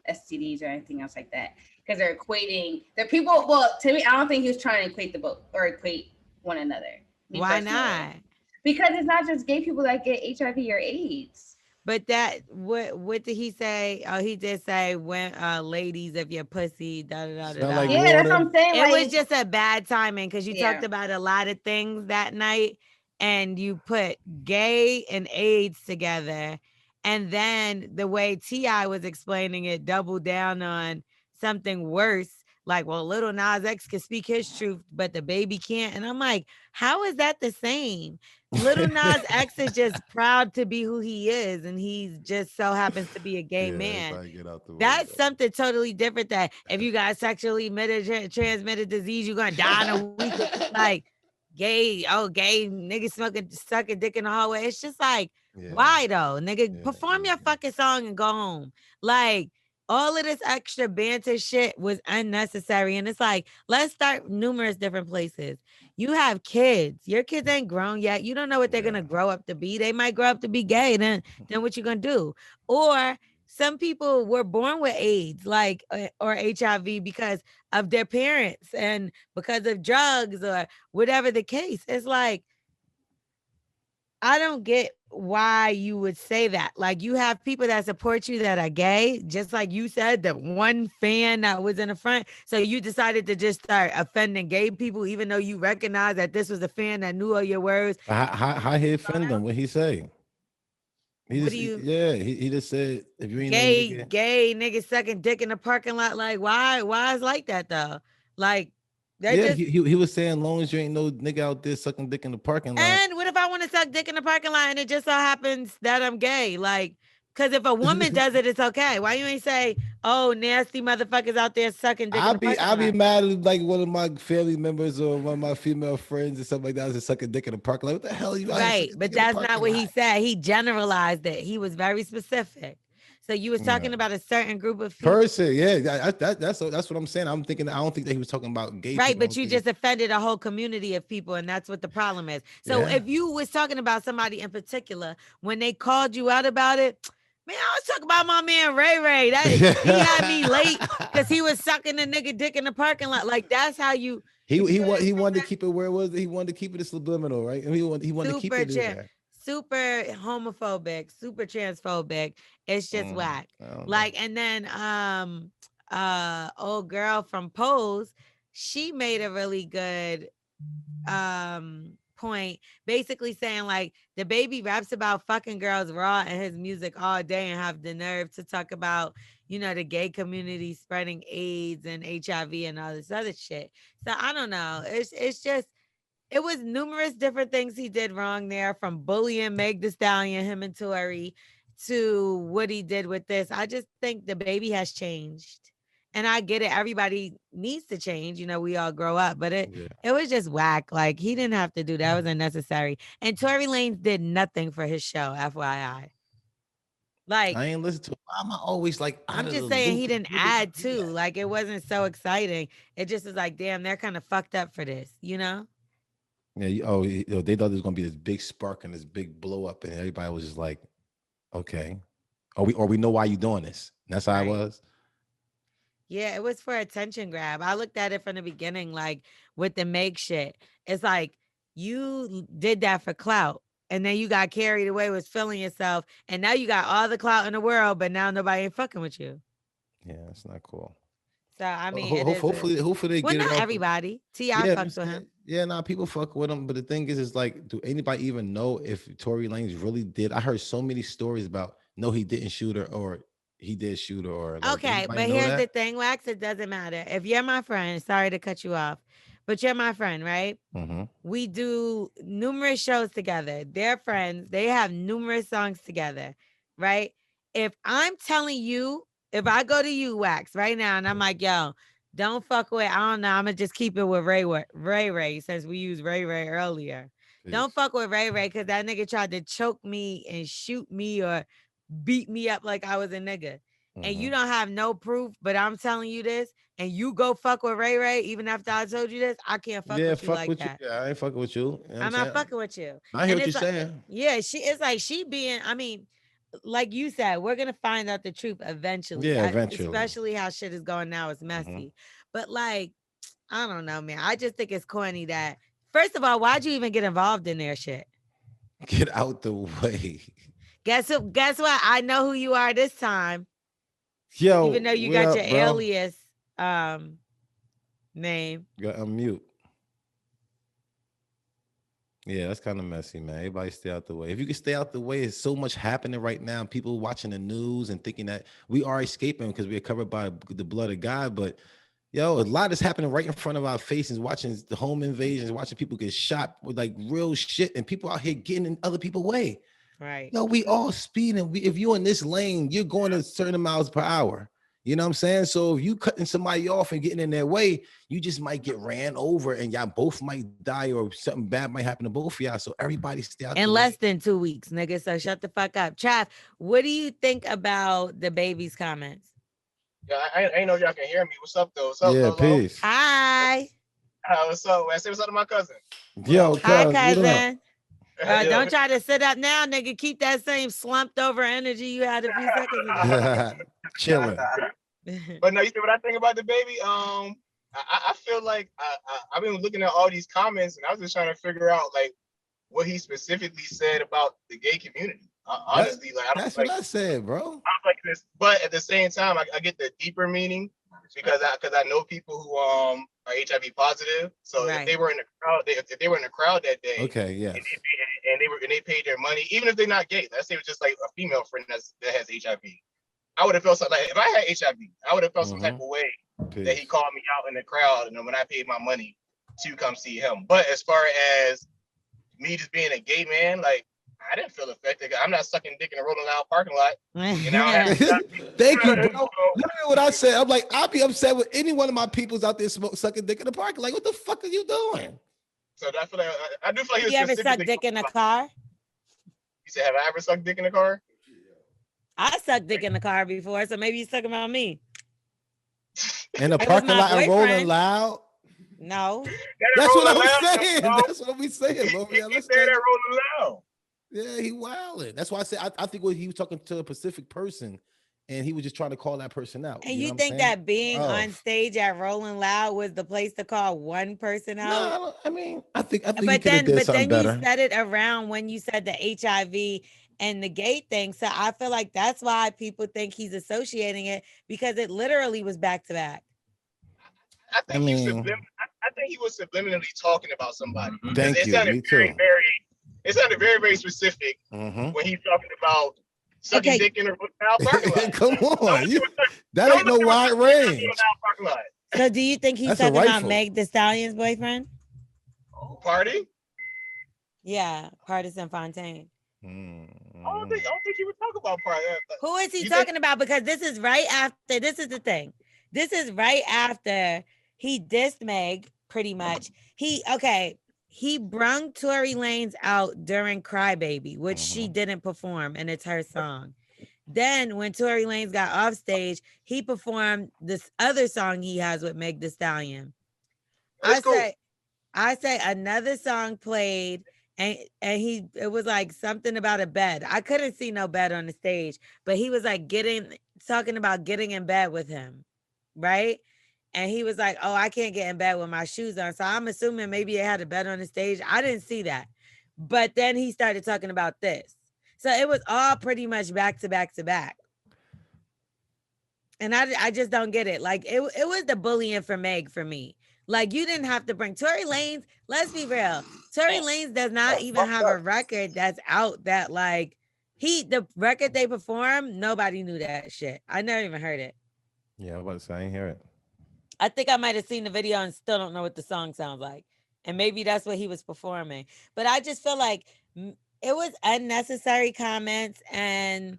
STDs or anything else like that," because they're equating the people. Well, to me, I don't think he was trying to equate the both or equate one another. Me Why personally. not? Because it's not just gay people that get HIV or AIDS. But that what did he say? Oh, he did say when ladies if your pussy da da da da Smell like da. Yeah, that's what water. I'm saying. It was Like, just a bad timing because you talked yeah. about a lot of things that night and you put gay and AIDS together. And then the way T.I. was explaining it, doubled down on something worse. Like, well, Little Nas X can speak his truth, but the baby can't. And I'm like, how is that the same? Little Nas X is just proud to be who he is, and he just so happens to be a gay man. Everybody get out the way. That's something totally different. That if you got sexually transmitted disease, you're gonna die in a week. Like gay, gay niggas sucking dick in the hallway. It's just like, why though, nigga? Perform your fucking song and go home. Like all of this extra banter shit was unnecessary. And it's like, let's start numerous different places. You have kids. Your kids ain't grown yet. You don't know what they're gonna grow up to be. They might grow up to be gay. Then what you gonna do? Or some people were born with AIDS, like or HIV because of their parents and because of drugs or whatever the case. It's like I don't get why you would say that. Like you have people that support you that are gay, just like you said, the one fan that was in the front. So you decided to just start offending gay people, even though you recognize that this was a fan that knew all your words. How he offend them? What he say? He What just do you he just said if you ain't no gay nigga. gay niggas sucking dick in the parking lot? Like why is like that though? Like that Yeah, just he was saying, long as you ain't no nigga out there sucking dick in the parking lot. and what if I want to suck dick in the parking lot and it just so happens that I'm gay? Like, because if a woman does it, it's okay. Why you ain't say, oh, nasty motherfuckers out there sucking dick in the parking I'll be lot? mad if like one of my family members or one of my female friends or something like that is sucking dick in the parking lot. What the hell are you out here Right, sucking but dick in the that's not parking what he lot? said. He generalized it. He was very specific. So you was talking about a certain group of people. Person, yeah, that's what I'm saying. I'm thinking. I don't think that he was talking about gay Right, people. but you just offended a whole community of people, and that's what the problem is. So if you was talking about somebody in particular, when they called you out about it, man, I was talking about my man Ray Ray. That he had me late because he was sucking a nigga dick in the parking lot. Like that's how you. he wanted to keep it where it was. He wanted to keep it subliminal, right? And he wanted to keep it there. Super homophobic, super transphobic. It's just whack. Like, and then old girl from Pose, she made a really good point, basically saying like the baby raps about fucking girls raw in his music all day and have the nerve to talk about, you know, the gay community spreading AIDS and HIV and all this other shit. So I don't know. It's just it was numerous different things he did wrong there, from bullying Meg Thee Stallion, him and Tory, to what he did with this. I just think the baby has changed. And I get it. Everybody needs to change. You know, we all grow up, but it was just whack. Like he didn't have to do that. It was unnecessary. And Tory Lanez did nothing for his show, FYI. Like I ain't listen to him. I'm always like I'm just saying he didn't add to. Like it wasn't so exciting. It just was like, damn, they're kind of fucked up for this, you know? Yeah. They thought there was gonna be this big spark and this big blow up, and everybody was just like, okay, we know why you doing this. And that's how it was. Yeah, it was for attention grab. I looked at it from the beginning, like with the make shit. It's like you did that for clout, and then you got carried away with feeling yourself, and now you got all the clout in the world, but now nobody ain't fucking with you. Yeah, it's not cool. So I mean, hopefully they well, get it not off. everybody. T.I. fucks with him. Yeah, nah, people fuck with him. But the thing is like, do anybody even know if Tory Lanez really did? I heard so many stories about no, he didn't shoot her, or he did shoot her, or like, okay, but here's the thing, Wax. It doesn't matter if you're my friend. Sorry to cut you off, but you're my friend, right? Mm-hmm. We do numerous shows together. They're friends. They have numerous songs together, right? If I'm telling you, if I go to you, Wax, right now, and I'm like, yo, don't fuck with, I don't know, I'm gonna just keep it with Ray, since we used Ray earlier. Peace. Don't fuck with Ray because that nigga tried to choke me and shoot me or beat me up like I was a nigga. And you don't have no proof, but I'm telling you this, and you go fuck with Ray even after I told you this, I can't fuck with you like that. Yeah, I ain't fucking with you. I'm not fucking with you. I hear what you're saying. Yeah, it's like she being, I mean, like you said, we're gonna find out the truth eventually. Yeah, eventually. Especially how shit is going now. It's messy. But like, I don't know, man. I just think it's corny that, first of all, why'd you even get involved in their shit? Get out the way. Guess who? Guess what? I know who you are this time. Yo, Even though you what got up, your bro? alias name. Got unmute. Yeah, that's kind of messy, man. Everybody stay out the way. If you can stay out the way, there's so much happening right now. People watching the news and thinking that we are escaping because we are covered by the blood of God. But yo, a lot is happening right in front of our faces, watching the home invasions, watching people get shot with like real shit, and people out here getting in other people's way. Right. Yo, we all speeding. If you're in this lane, you're going a certain miles per hour. You know what I'm saying? So if you cutting somebody off and getting in their way, you just might get ran over and y'all both might die or something bad might happen to both of y'all. So everybody stay out In the less way. than 2 weeks, nigga. So shut the fuck up. Trav, what do you think about the baby's comments? Yeah, I ain't know if y'all can hear me. What's up, though? What's up, Yeah, Lolo? peace. Hi. What's up? I say what's up to my cousin. Yo, Hi, cuz, what up? cousin. Yo. Don't try to sit up now, nigga. Keep that same slumped over energy you had a few seconds ago. Chilling. But no, you see what I think about the baby? I feel like I've been looking at all these comments and I was just trying to figure out like what he specifically said about the gay community. Honestly, like That's what I said, bro. I was like this, but at the same time, I get the deeper meaning because I know people who are HIV positive. So Right. if they were in the crowd, if they were in the crowd that day, Okay, yes. and they paid their money, even if they're not gay. Let's say it was just like a female friend that has HIV. I would have felt something like if I had HIV, I would have felt some type of way that he called me out in the crowd, and when I paid my money to come see him. But as far as me just being a gay man, like I didn't feel affected. I'm not sucking dick in a Rolling Loud parking lot. You know, Thank you, bro. Literally what I said. I'm like, I'll be upset with any one of my peoples out there sucking dick in the park. Like, what the fuck are you doing? So I feel like I do feel like he was You ever sucked dick in a car? You said, have I ever sucked dick in a car? I sucked dick in the car before, so maybe you're talking about me. In the parking lot and Rolling Loud? No. That's what I'm saying. That's what we saying, bro. Yeah, let's say that Rolling Loud. Yeah, he wilding. That's why I said I think he was talking to a specific person, and he was just trying to call that person out. And you think that being on stage at Rolling Loud was the place to call one person out? No, I mean, I think but he could have did something better. You said it around when you said the HIV and the gay thing. So I feel like that's why people think he's associating it, because it literally was back to back. I think he was subliminally talking about somebody. Thank you. Me too. It sounded very, very specific when he's talking about sucking dick in a parking lot. Come on, that ain't no wide range. So do you think he's talking about Meg Thee Stallion's boyfriend? Party? Yeah, Partisan Fontaine. I don't think he would talk about Party. Who is he talking about? Because this is right after. This is the thing. This is right after he dissed Meg. Pretty much. He brung Tory Lanez out during Crybaby, which she didn't perform, and it's her song. Then when Tory Lanez got off stage, he performed this other song he has with Meg Thee Stallion. I say another song played, and it was like something about a bed. I couldn't see no bed on the stage, but he was like talking about getting in bed with him, right? And he was like, oh, I can't get in bed with my shoes on. So I'm assuming maybe it had a bed on the stage. I didn't see that. But then he started talking about this. So it was all pretty much back to back to back. And I just don't get it. Like, it was the bullying for Meg for me. Like, you didn't have to bring Tory Lanez. Let's be real. Tory Lanez does not even have a record that's out that, like, the record they performed, nobody knew that shit. I never even heard it. Yeah, I was about to say, I ain't hear it. I think I might have seen the video and still don't know what the song sounds like. And maybe that's what he was performing. But I just feel like it was unnecessary comments, and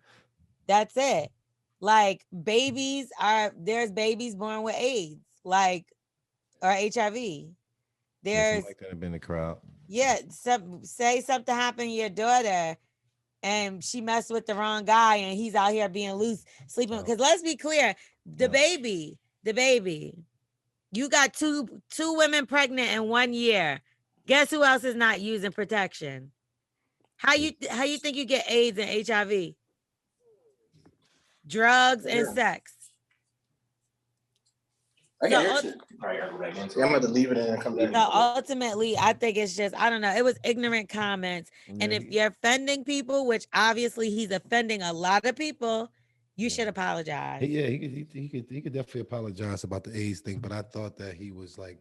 that's it. Like, there's babies born with AIDS, like, or HIV. There's like that have been the crowd. Yeah, say something happened to your daughter and she messed with the wrong guy and he's out here being loose, sleeping. Because let's be clear, the baby, you got two women pregnant in 1 year. Guess who else is not using protection? How you think you get AIDS and HIV? Drugs and sex. I So can hear shit. All right, I go back into it. I'm going to leave it and then come back. So ultimately, I think it's just, I don't know, it was ignorant comments. And if you're offending people, which obviously he's offending a lot of people, you should apologize. He could definitely apologize about the AIDS thing, but I thought that he was like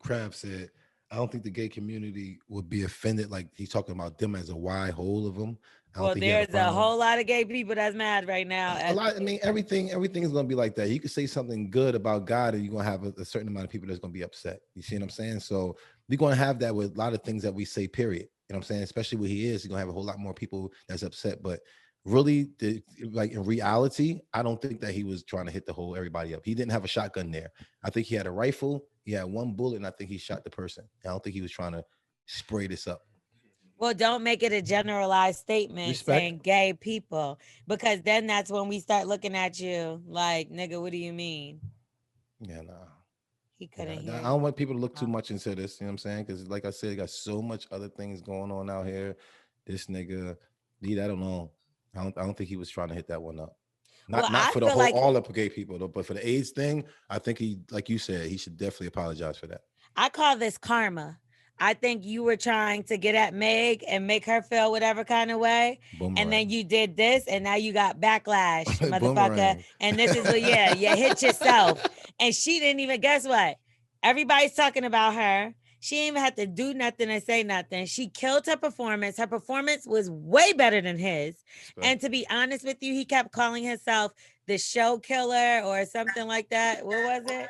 Krav said, I don't think the gay community would be offended. Like he's talking about them as a wide whole of them. Well, there's a whole lot of gay people that's mad right now. A lot. I mean, everything is going to be like that. You could say something good about God, and you're going to have a certain amount of people that's going to be upset. You see what I'm saying? So we're going to have that with a lot of things that we say. Period. You know what I'm saying? Especially where he is, you're going to have a whole lot more people that's upset. But really, like in reality, I don't think that he was trying to hit the whole everybody up. He didn't have a shotgun there. I think he had a rifle. He had one bullet, and I think he shot the person. I don't think he was trying to spray this up. Well, don't make it a generalized statement saying gay people, because then that's when we start looking at you like, nigga, what do you mean? Yeah, nah. He couldn't hear. I don't want people to look too much into this, you know what I'm saying? Because like I said, got so much other things going on out here. This nigga, I don't know. I don't think he was trying to hit that one up. Not for the whole all of gay people though, but for the AIDS thing, I think he, like you said, he should definitely apologize for that. I call this karma. I think you were trying to get at Meg and make her feel whatever kind of way. Boomerang. And then you did this and now you got backlash, motherfucker. And this is what, you hit yourself. And she didn't even, guess what? Everybody's talking about her. She didn't even have to do nothing and say nothing. She killed her performance. Her performance was way better than his. And to be honest with you, he kept calling himself the show killer or something like that. What was it?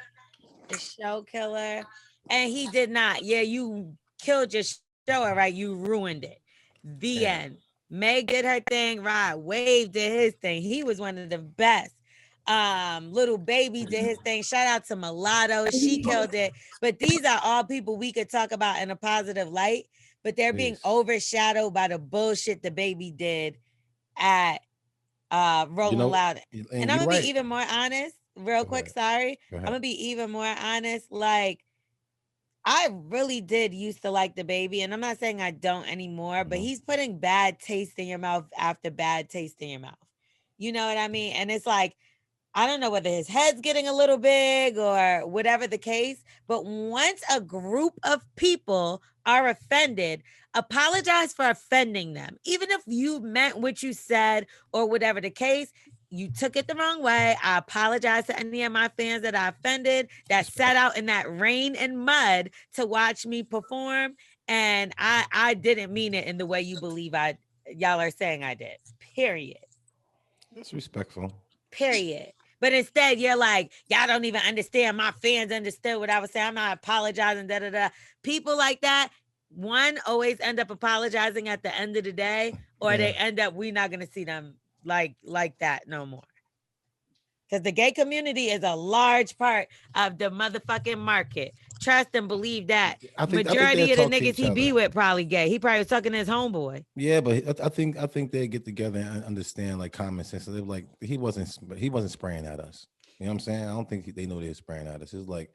The show killer. And he did not. Yeah, you killed your show, all right? You ruined it. The end. Meg did her thing. Rod Wave did his thing. He was one of the best. Little Baby did his thing. Shout out to Mulatto. She killed it. But these are all people we could talk about in a positive light, but they're being overshadowed by the bullshit the Baby did at Rolling Loud. And I'm gonna be even more honest, real quick. Sorry. I'm gonna be even more honest. Like, I really did used to like the Baby, and I'm not saying I don't anymore, but he's putting bad taste in your mouth after bad taste in your mouth. You know what I mean? And it's like, I don't know whether his head's getting a little big or whatever the case, but once a group of people are offended, apologize for offending them. Even if you meant what you said or whatever the case, you took it the wrong way. I apologize to any of my fans that I offended, that sat out in that rain and mud to watch me perform. And I didn't mean it in the way you believe y'all are saying I did. Period. That's respectful. Period. But instead, you're like, y'all don't even understand. My fans understood what I was saying. I'm not apologizing, da-da-da. People like that, one, always end up apologizing at the end of the day, or they end up, we're not going to see them like that no more. Because the gay community is a large part of the motherfucking market. Trust and believe that. Majority of the niggas he be with probably gay. He probably was talking to his homeboy. Yeah, but I think they get together and understand like common sense. So they're like, he wasn't spraying at us. You know what I'm saying? I don't think they know they were spraying at us. It's like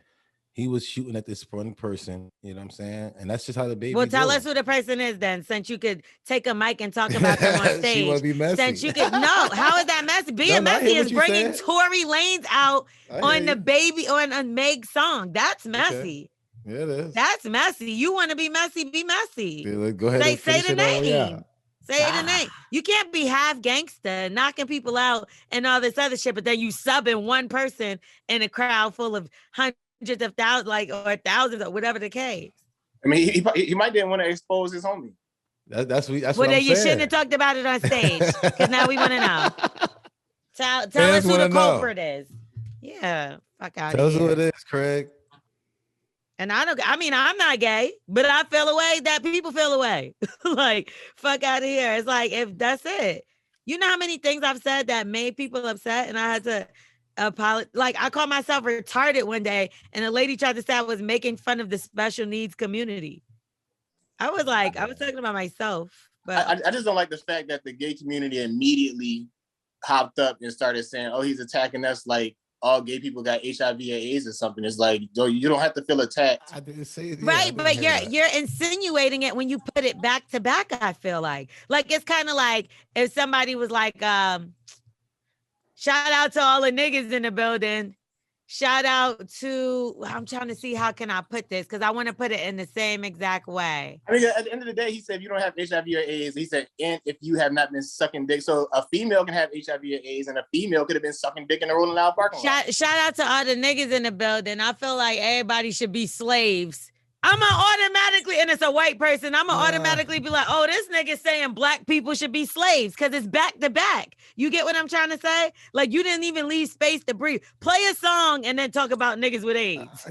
he was shooting at this one person. You know what I'm saying? And that's just how the Baby. Well, tell us who the person is then, since you could take a mic and talk about them on stage. She want to be messy. Since you could, no, how is that messy? Being messy is bringing Tory Lanez out on the Baby, on a Meg song. That's messy. Okay. Yeah, it is. That's messy. You want to be messy, be messy. Yeah, go ahead. Say the name. Say the name. You can't be half gangster, knocking people out and all this other shit, but then you subbing one person in a crowd full of hundreds of thousands, or thousands, or whatever the case. I mean, he might didn't want to expose his homie. That's what I'm then saying. You shouldn't have talked about it on stage, because now we want to know. Tell us who the culprit is. Yeah, fuck out. Tell us who it is, Craig. And I'm not gay, but I feel away that people feel away. Like, fuck out of here. It's like, if that's it. You know how many things I've said that made people upset, and I had to apologize. Like, I called myself retarded one day, and a lady tried to say I was making fun of the special needs community. I was talking about myself. But I just don't like the fact that the gay community immediately hopped up and started saying, oh, he's attacking us like all gay people got HIV or AIDS or something. It's like, you don't have to feel attacked. I didn't say it. Right, but you're insinuating it when you put it back to back, I feel like. Like, it's kind of like if somebody was like, shout out to all the niggas in the building. Shout out to, I'm trying to see how can I put this because I want to put it in the same exact way. I mean, at the end of the day, he said if you don't have HIV or AIDS, he said, and if you have not been sucking dick. So a female can have HIV or AIDS, and a female could have been sucking dick in the Rolling Loud parking lot. Shout out to all the niggas in the building. I feel like everybody should be slaves. I'm gonna automatically, and it's a white person, I'm gonna automatically be like, oh, this nigga saying black people should be slaves because it's back to back. You get what I'm trying to say? Like, you didn't even leave space to breathe. Play a song and then talk about niggas with AIDS.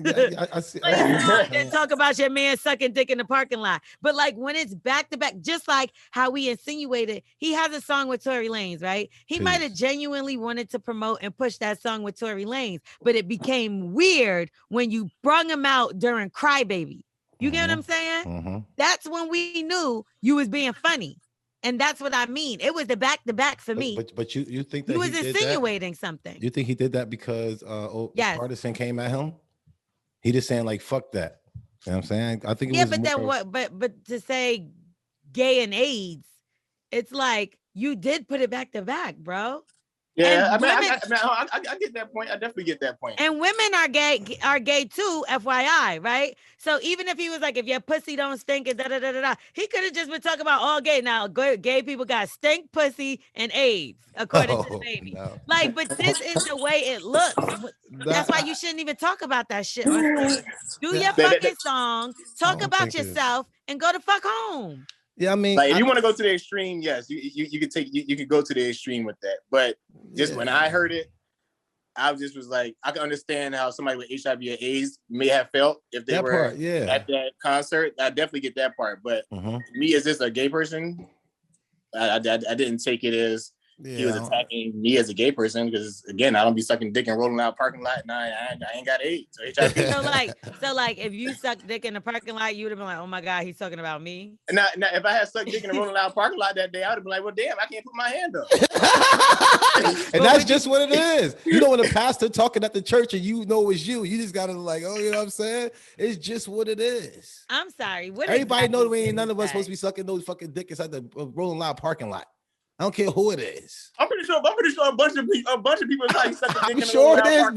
I see. Play a song and then talk about your man sucking dick in the parking lot. But like when it's back to back, just like how we insinuated, he has a song with Tory Lanez, right? He might have genuinely wanted to promote and push that song with Tory Lanez, but it became weird when you brung him out during Crybaby. You get what I'm saying? That's when we knew you was being funny. And that's what I mean. It was the back-to-back for me. But you think that he was insinuating something. You think he did that because yes. Partisan came at him? He just saying like, fuck that. You know what I'm saying? I think it was but then what? But to say gay and AIDS, it's like you did put it back to back, bro. Yeah, I get that point. I definitely get that point. And women are gay too, FYI, right? So even if he was like, if your pussy don't stink, and he could have just been talking about all gay. Now, gay people got stink, pussy, and AIDS, according to the baby. No. Like, but this is the way it looks. That's why you shouldn't even talk about that shit. Do your fucking song, talk about yourself, and go the fuck home. Yeah, I mean, like if you want to go to the extreme, yes, you could go to the extreme with that. But just when I heard it, I just was like, I can understand how somebody with HIV or AIDS may have felt if they were at that concert. I definitely get that part. But me as just a gay person, I didn't take it as he was attacking me as a gay person because again, I don't be sucking dick and rolling out parking lot, and I ain't got AIDS. So HIV. so like, if you suck dick in the parking lot, you would have been like, oh my god, he's talking about me. Now, if I had sucked dick in the rolling out parking lot that day, I would have been like, well, damn, I can't put my hand up. And that's just what it is. You know, when a pastor talking at the church and you know it's you just gotta like, oh, you know what I'm saying? It's just what it is. I'm sorry. What everybody know we ain't none of us supposed to be sucking those fucking dick inside the rolling loud parking lot. I don't care who it is. I'm pretty sure a bunch of people probably suck the dick. I'm sure it is,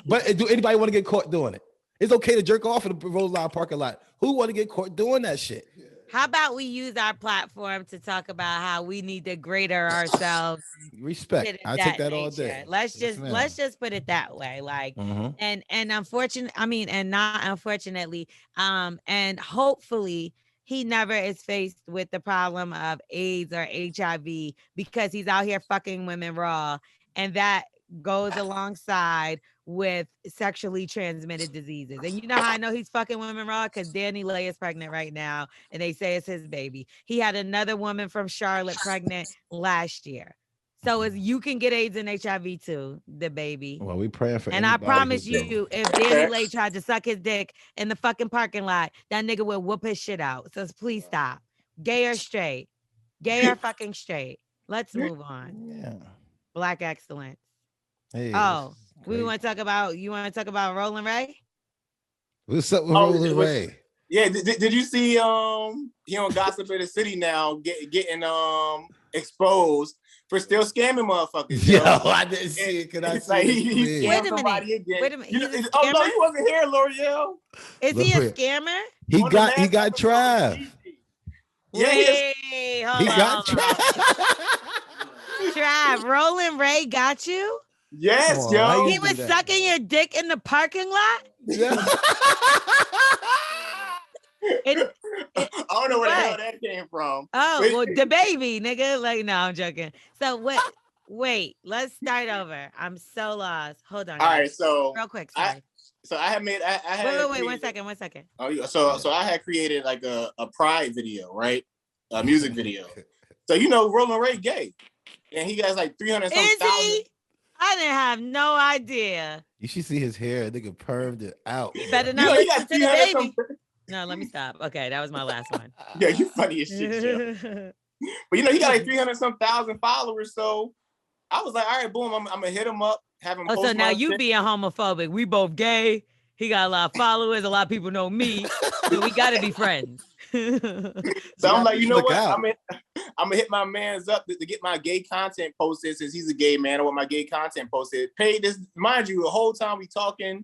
but do anybody want to get caught doing it? It's okay to jerk off in the rolling loud parking lot. Who want to get caught doing that shit? How about we use our platform to talk about how we need to greater ourselves? Respect. I take that all day. Let's just put it that way. Like, and not unfortunately, and hopefully he never is faced with the problem of AIDS or HIV because he's out here fucking women raw. And that goes alongside with sexually transmitted diseases. And you know how I know he's fucking women raw? Because Danny Lay is pregnant right now, and they say it's his baby. He had another woman from Charlotte pregnant last year. So you can get AIDS and HIV too, the baby. Well, we praying for. And I promise you, if Danny Lay tried to suck his dick in the fucking parking lot, that nigga would whoop his shit out. So please stop. Gay or straight? Gay or fucking straight? Let's move on. Yeah. Black excellence. Hey, we want to talk about. You want to talk about Roland Ray? What's up with Roland Ray? Yeah. Did you see he on Gossip in the City now getting exposed for still scamming motherfuckers? Yo, I didn't see it. Can I see it? Wait a minute. You wasn't here, L'Oreal. Is he a scammer? He got Trav. Yeah, he got Trav. Trav, Roland Ray got you? Yes, yo. He was sucking your dick in the parking lot? Yeah. I don't know where the hell that came from. Oh, well, the baby, nigga. Like, no, I'm joking. So what? Wait, let's start over. I'm so lost. Hold on. All right, so real quick. Sorry. Wait, 1 second. Oh, yeah. So I had created like a Pride video, right? A music video. So Roland Ray gay, and he got like 300-something thousand. I didn't have no idea. You should see his hair. Nigga permed it out. You better not listen to the baby. No, let me stop. Okay, that was my last one. Yeah, you funny as shit, Joe. But he got like 300-some thousand followers. So I was like, all right, boom, I'm gonna hit him up, have him. So now you being homophobic. We both gay. He got a lot of followers. A lot of people know me. So we gotta be friends. So I'm like, you know what? I'm gonna hit my man's up to get my gay content posted since he's a gay man. I want my gay content posted. Pay this, mind you, the whole time we talking.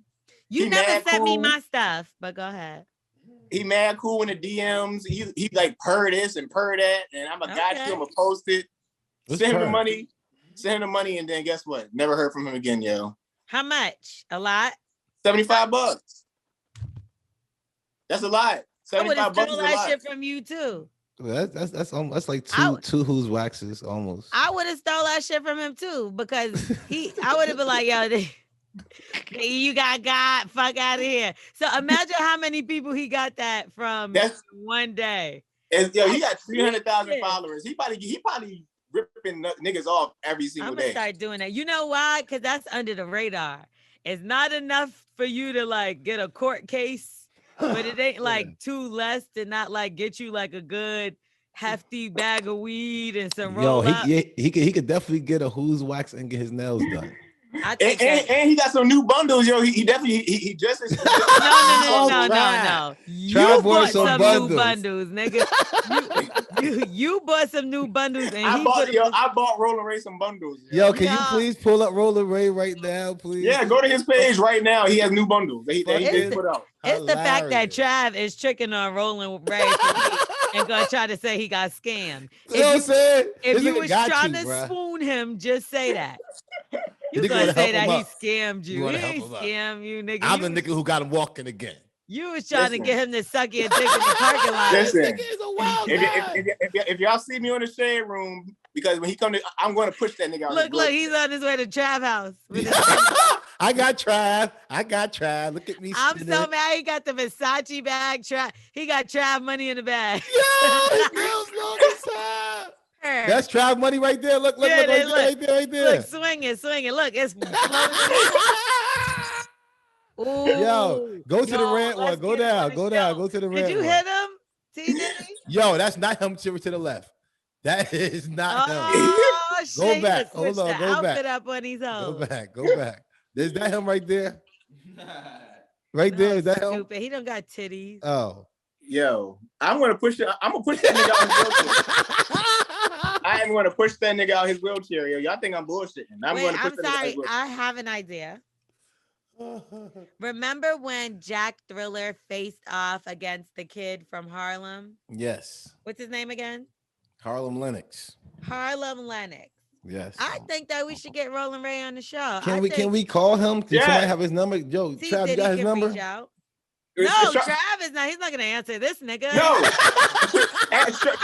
You never sent me my stuff, but go ahead. He mad cool in the DMs. He like purr this and purr that, and I'm like, got you. I'm gonna post it. Send him the money. Send him the money, and then guess what? Never heard from him again, yo. How much? A lot? $75. That's a lot. $75 I would have stole that lot. shit from you too. That's like two who's waxes almost. I would have stole that shit from him too because I would have been like, yo, you got fuck out of here. So imagine how many people he got that from one day. And yo, he got 300,000 followers. He probably ripping niggas off every single day. I'm gonna start doing that. You know why? Because that's under the radar. It's not enough for you to like get a court case, but it ain't like too less to not like get you like a good hefty bag of weed and some roll up. He could definitely get a who's wax and get his nails done. And he got some new bundles, yo. He definitely he just is. No. You bought some new bundles, nigga. You bought some new bundles, and I bought Roller Ray some bundles. Yo, can you please pull up Roller Ray right now, please? Yeah, go to his page right now. He has new bundles. He did put out. It's the fact that Trav is tricking on Rolling Ray and gonna try to say he got scammed. If you was trying to swoon him, just say that. You gonna say that he scammed you. He ain't scammed you, nigga. I'm the nigga who got him walking again. You was trying to get him to suck your dick in the parking lot. Listen, if y'all see me on the shade room, because when he come to, I'm going to push that nigga out. Look, he's on his way to Trav house. I got Trav. Look at me. I'm so mad he got the Versace bag. He got Trav money in the bag. That's Trav money right there. Look, right there. Look, swinging. Look, it's Ooh. Yo, go to the red one. Go down. Go to the red one. Did you hit him, TJ? Yo, that's not him to the left. That is not him. Oh, shit. Go back. Hold on. Go back. Up on these hoes. Go back. Is that him right there? Right there. Is that him? Stupid. He don't got titties. Oh. Yo, I'm gonna push that nigga out his wheelchair. I am gonna push that nigga out his wheelchair. Yo, y'all think I'm bullshitting. I'm sorry. I have an idea. Remember when Jack Thriller faced off against the kid from Harlem? Yes. What's his name again? Harlem Lennox. Yes. I think that we should get Rolling Ray on the show. Can we call him? Does somebody have his number? Yo, Trav, you got his number? No, Trav is not. He's not gonna answer this nigga. No.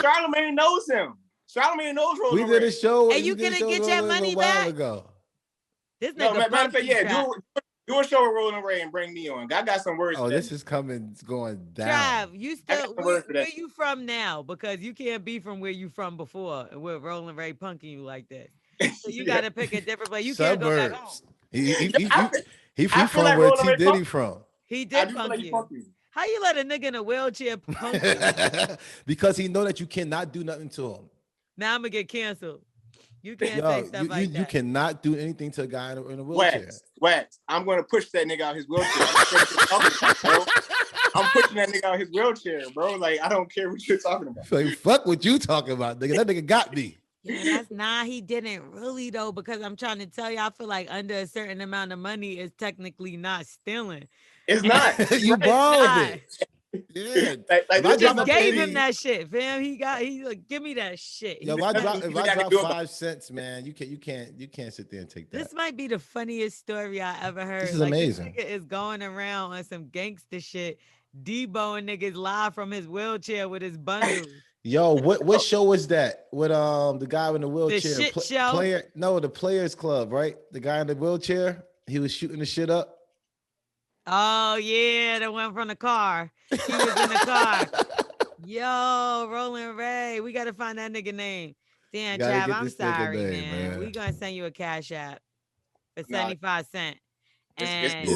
Charlamagne knows him. Charlamagne knows Rolling Ray. We did a show. And you couldn't get your money back? This nigga. Matter of fact, do a show with Rolling Ray and bring me on. I got some words. Oh, this is going down. Trav, you still where you from now? Because you can't be from where you from before with Rolling Ray punking you like that. So you gotta pick a different place. You can't go back home. He from like where T Diddy from. He did punk you. How you let a nigga in a wheelchair punk you? Because he know that you cannot do nothing to him. Now I'm gonna get canceled. You can't say stuff like that. You cannot do anything to a guy in a wheelchair. Wax. I'm gonna push that nigga out his wheelchair. I'm pushing that nigga out his wheelchair, bro. Like, I don't care what you're talking about. Like, fuck what you talking about, nigga. That nigga got me. Yeah, he didn't really though, because I'm trying to tell you, I feel like under a certain amount of money is technically not stealing. It's not. You borrowed it. Yeah, I just gave him that shit, fam. He like, give me that shit. Yo, if I drop 5 cents, man, you can't sit there and take that. This might be the funniest story I ever heard. This is amazing. This nigga is going around on some gangster shit, deboing niggas live from his wheelchair with his bundles. Yo, what show was that? With the guy in the wheelchair? The shit show? The Players Club, right? The guy in the wheelchair, he was shooting the shit up. Oh yeah, the one from the car. He was in the car. Yo, Rolling Ray, we gotta find that nigga name. Damn, Trav, I'm sorry, man. We gonna send you a cash app for 75 cents, and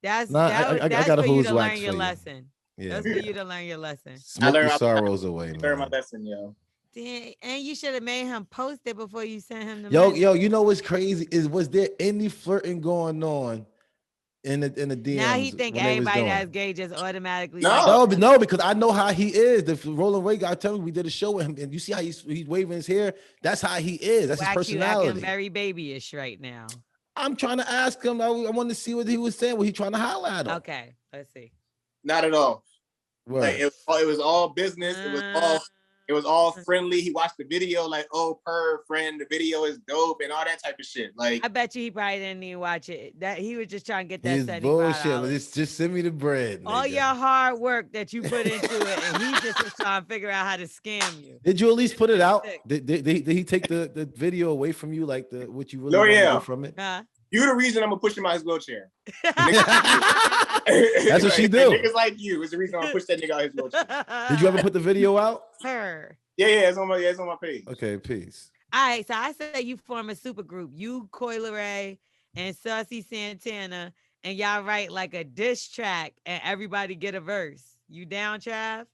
that's for you to learn your lesson. Yeah, that's for you to learn your lesson. Smoke your sorrows away, man. Learn my lesson, yo. Damn, and you should have made him post it before you sent him the Yo, you know what's crazy is, was there any flirting going on in the DMs. Now he think when they was everybody doing that's it. gay just automatically. No, because I know how he is. The Rolling Ray guy told me we did a show with him, and you see how he's waving his hair. That's how he is. That's his Wax, you acting personality. very babyish right now. I'm trying to ask him. I wanted to see what he was saying. What he trying to holler at him? Okay, let's see. Not at all. Word. Like it was all business. It was all friendly. He watched the video like, oh, per friend, the video is dope and all that type of shit. Like, I bet you he probably didn't even watch it. That he was just trying to get that He's $75. bullshit. Just send me the bread. All nigga. your hard work that you put into it, and he just was trying to figure out how to scam you. Did you at least put it out? Did he take the video away from you, like what you really Lorel, wanted from it? You the reason I'm gonna push him out his wheelchair. That's what she do. Niggas like you is the reason I'm gonna push that nigga out his wheelchair. Did you ever put the video out? Her. Yeah, it's on my page. Okay, peace. All right, so I said you form a super group. You, Coyle Ray, and Saucy Santana, and y'all write like a diss track, and everybody get a verse. You down, Trav?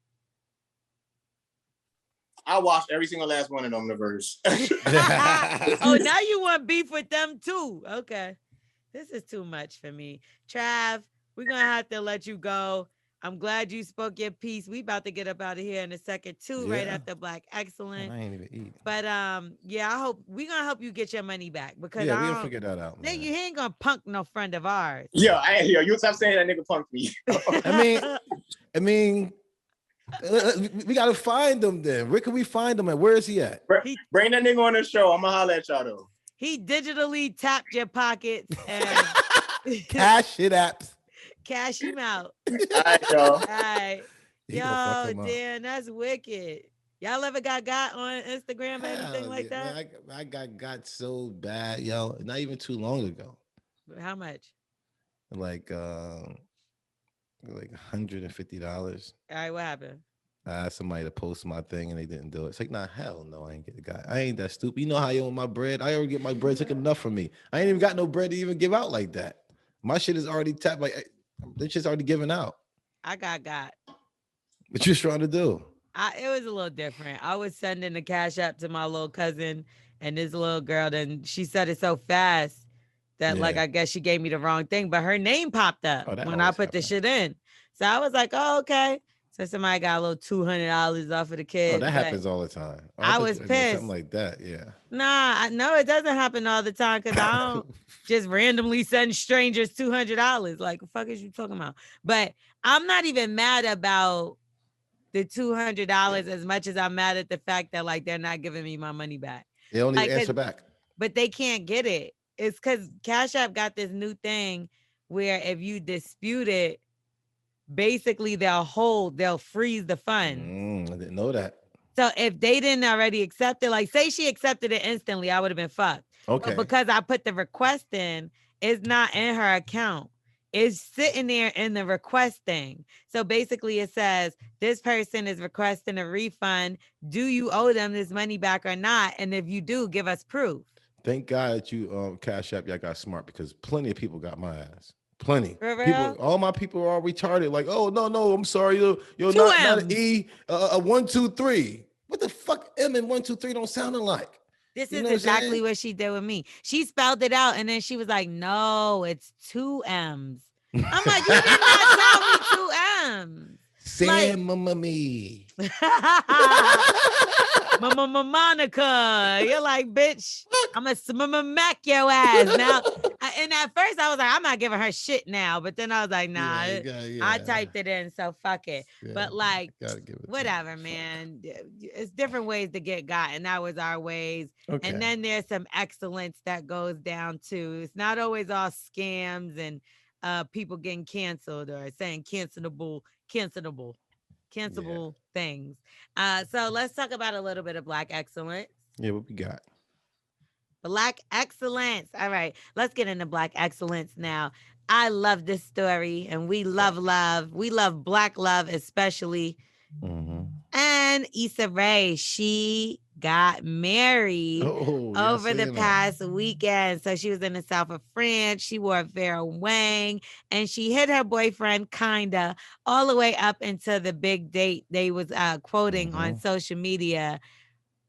I watched every single last one of them, the verse. Oh, now you want beef with them too. Okay. This is too much for me. Trav, we're going to have to let you go. I'm glad you spoke your piece. We about to get up out of here in a second too, right after Black Excellence. I ain't even eat. But yeah, I hope we're gonna help you get your money back because we're gonna figure that out. Nigga, you ain't gonna punk no friend of ours. You stop saying that nigga punked me. I mean, we gotta find him then. Where can we find him at? Where is he at? Bring that nigga on the show. I'm gonna holler at y'all though. He digitally tapped your pockets and cash it apps. Cash him out. All right, y'all. All right. Yo, damn, that's wicked. Y'all ever got on Instagram or anything like that? Man, I got so bad, yo. Not even too long ago. How much? Like $150. All right, what happened? I asked somebody to post my thing and they didn't do it. It's like, nah, hell no, I ain't get the guy. I ain't that stupid. You know how you own my bread? I already get my bread. Took enough from me. I ain't even got no bread to even give out like that. My shit is already tapped. Like, this shit's already given out. I got. What you trying to do? It was a little different. I was sending the cash app to my little cousin and this little girl. Then she said it so fast that like, I guess she gave me the wrong thing, but her name popped up when I put the shit in. So I was like, oh, okay. So somebody got a little $200 off of the kid. Oh, that happens all the time. I was pissed. Something like that, yeah. Nah, no, it doesn't happen all the time because I don't just randomly send strangers $200. Like, the fuck is you talking about? But I'm not even mad about the $200 as much as I'm mad at the fact that like they're not giving me my money back. They don't even answer back. But they can't get it. It's because Cash App got this new thing where if you dispute it, basically they'll freeze the funds. I didn't know that. So if they didn't already accept it, like say she accepted it instantly, I would have been fucked. Okay. But because I put the request in, it's not in her account. It's sitting there in the request thing. So basically it says, this person is requesting a refund. Do you owe them this money back or not? And if you do, give us proof. Thank God that you Cash App, y'all got smart because plenty of people got my ass. Plenty. People, all my people are all retarded. Like, oh no, I'm sorry, you're not an E, a 1, 2, 3. What the fuck? M and 1, 2, 3 don't sound alike. This is exactly what she did with me. She spelled it out and then she was like, no, it's 2 M's. I'm like, you did not tell me 2 M's. Sam me. Mama Monica. You're like, bitch, I'm a smack your ass. Now, and at first I was like, I'm not giving her shit now. But then I was like, nah, I typed it in, so fuck it. Yeah, but like, whatever, man. It's different ways to get got, and that was our ways. Okay. And then there's some excellence that goes down too. It's not always all scams and people getting canceled or saying cancelable things. So let's talk about a little bit of Black excellence. Yeah, what we got? Black excellence. All right, let's get into Black excellence now. I love this story, and we love love. We love Black love, especially. Mm-hmm. And Issa Rae, she got married over the past weekend. So she was in the south of France. She wore Vera Wang, and she hit her boyfriend kinda all the way up into the big date. They was quoting on social media.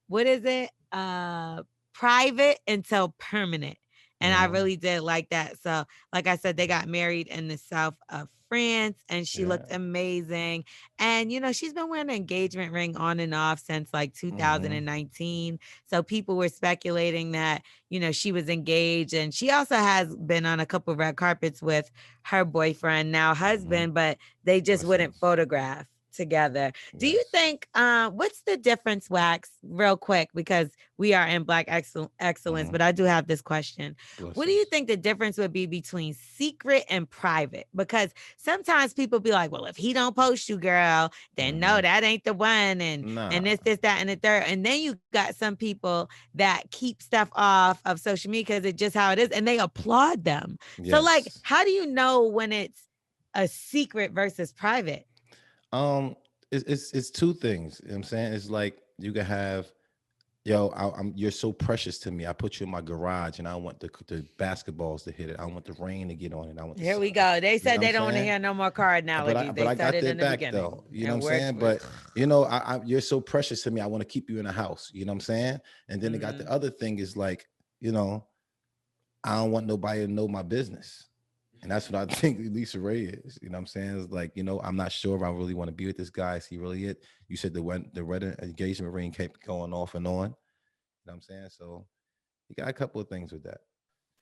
What is it? Private until permanent. And I really did like that. So, like I said, they got married in the south of France and she looked amazing. And, you know, she's been wearing an engagement ring on and off since like 2019. So people were speculating that, you know, she was engaged. And she also has been on a couple of red carpets with her boyfriend, now husband, but they just wouldn't photograph together. Do you think what's the difference, Wax, real quick, because we are in Black excellence, but I do have this question. What do you think the difference would be between secret and private? Because sometimes people be like, well, if he don't post you, girl, then no, that ain't the one, and this, that, and the third. And then you got some people that keep stuff off of social media because it's just how it is, and they applaud them. So like, how do you know when it's a secret versus private? It's two things. You know what I'm saying? It's like you can have, you're so precious to me. I put you in my garage and I want the basketballs to hit it. I want the rain to get on it. I want Here we go. They said they don't want to hear no more car analogies. But I got that their back though. You know what I'm saying? But you know, you're so precious to me. I want to keep you in the house. You know what I'm saying? And then they got the other thing is like, you know, I don't want nobody to know my business. And that's what I think Lisa Ray is. You know what I'm saying? It's like, you know, I'm not sure if I really want to be with this guy. Is he really it? You said the red engagement ring kept going off and on. You know what I'm saying? So you got a couple of things with that.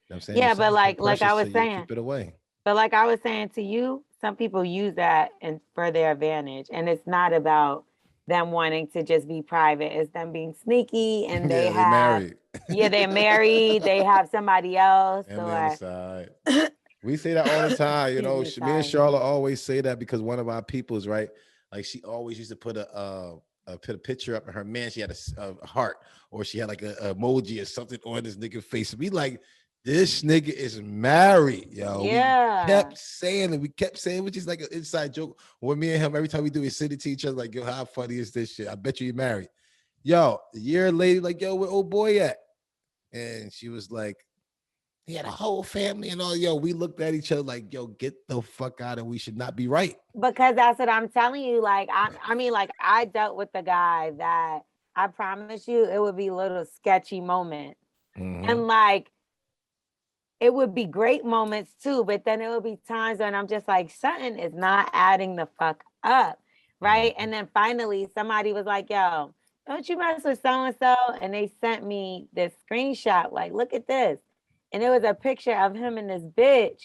You know what I'm saying? Yeah, but like I was saying, keep it away. But like I was saying to you, some people use that and for their advantage. And it's not about them wanting to just be private. It's them being sneaky and they're married. Yeah, they're married. They have somebody else. And on the side. We say that all the time, you know. Me and Charlotte always say that because one of our people's, right? Like she always used to put a picture up of her man. She had a heart, or she had like a emoji or something on this nigga face. We like, this nigga is married, yo. Yeah. We kept saying, which is like an inside joke. When me and him, every time we do, we send it to each other, like, yo, how funny is this shit? I bet you're married. Yo, a year later, like, yo, where old boy at? And she was like, he had a whole family and all. Yo, we looked at each other like, yo, get the fuck out and we should not be right. Because that's what I'm telling you. Like, I mean, like I dealt with the guy that I promise you it would be little sketchy moments. And like, it would be great moments too, but then it would be times when I'm just like, something is not adding the fuck up. Right. And then finally somebody was like, yo, don't you mess with so-and-so? And they sent me this screenshot, like, look at this. And it was a picture of him and this bitch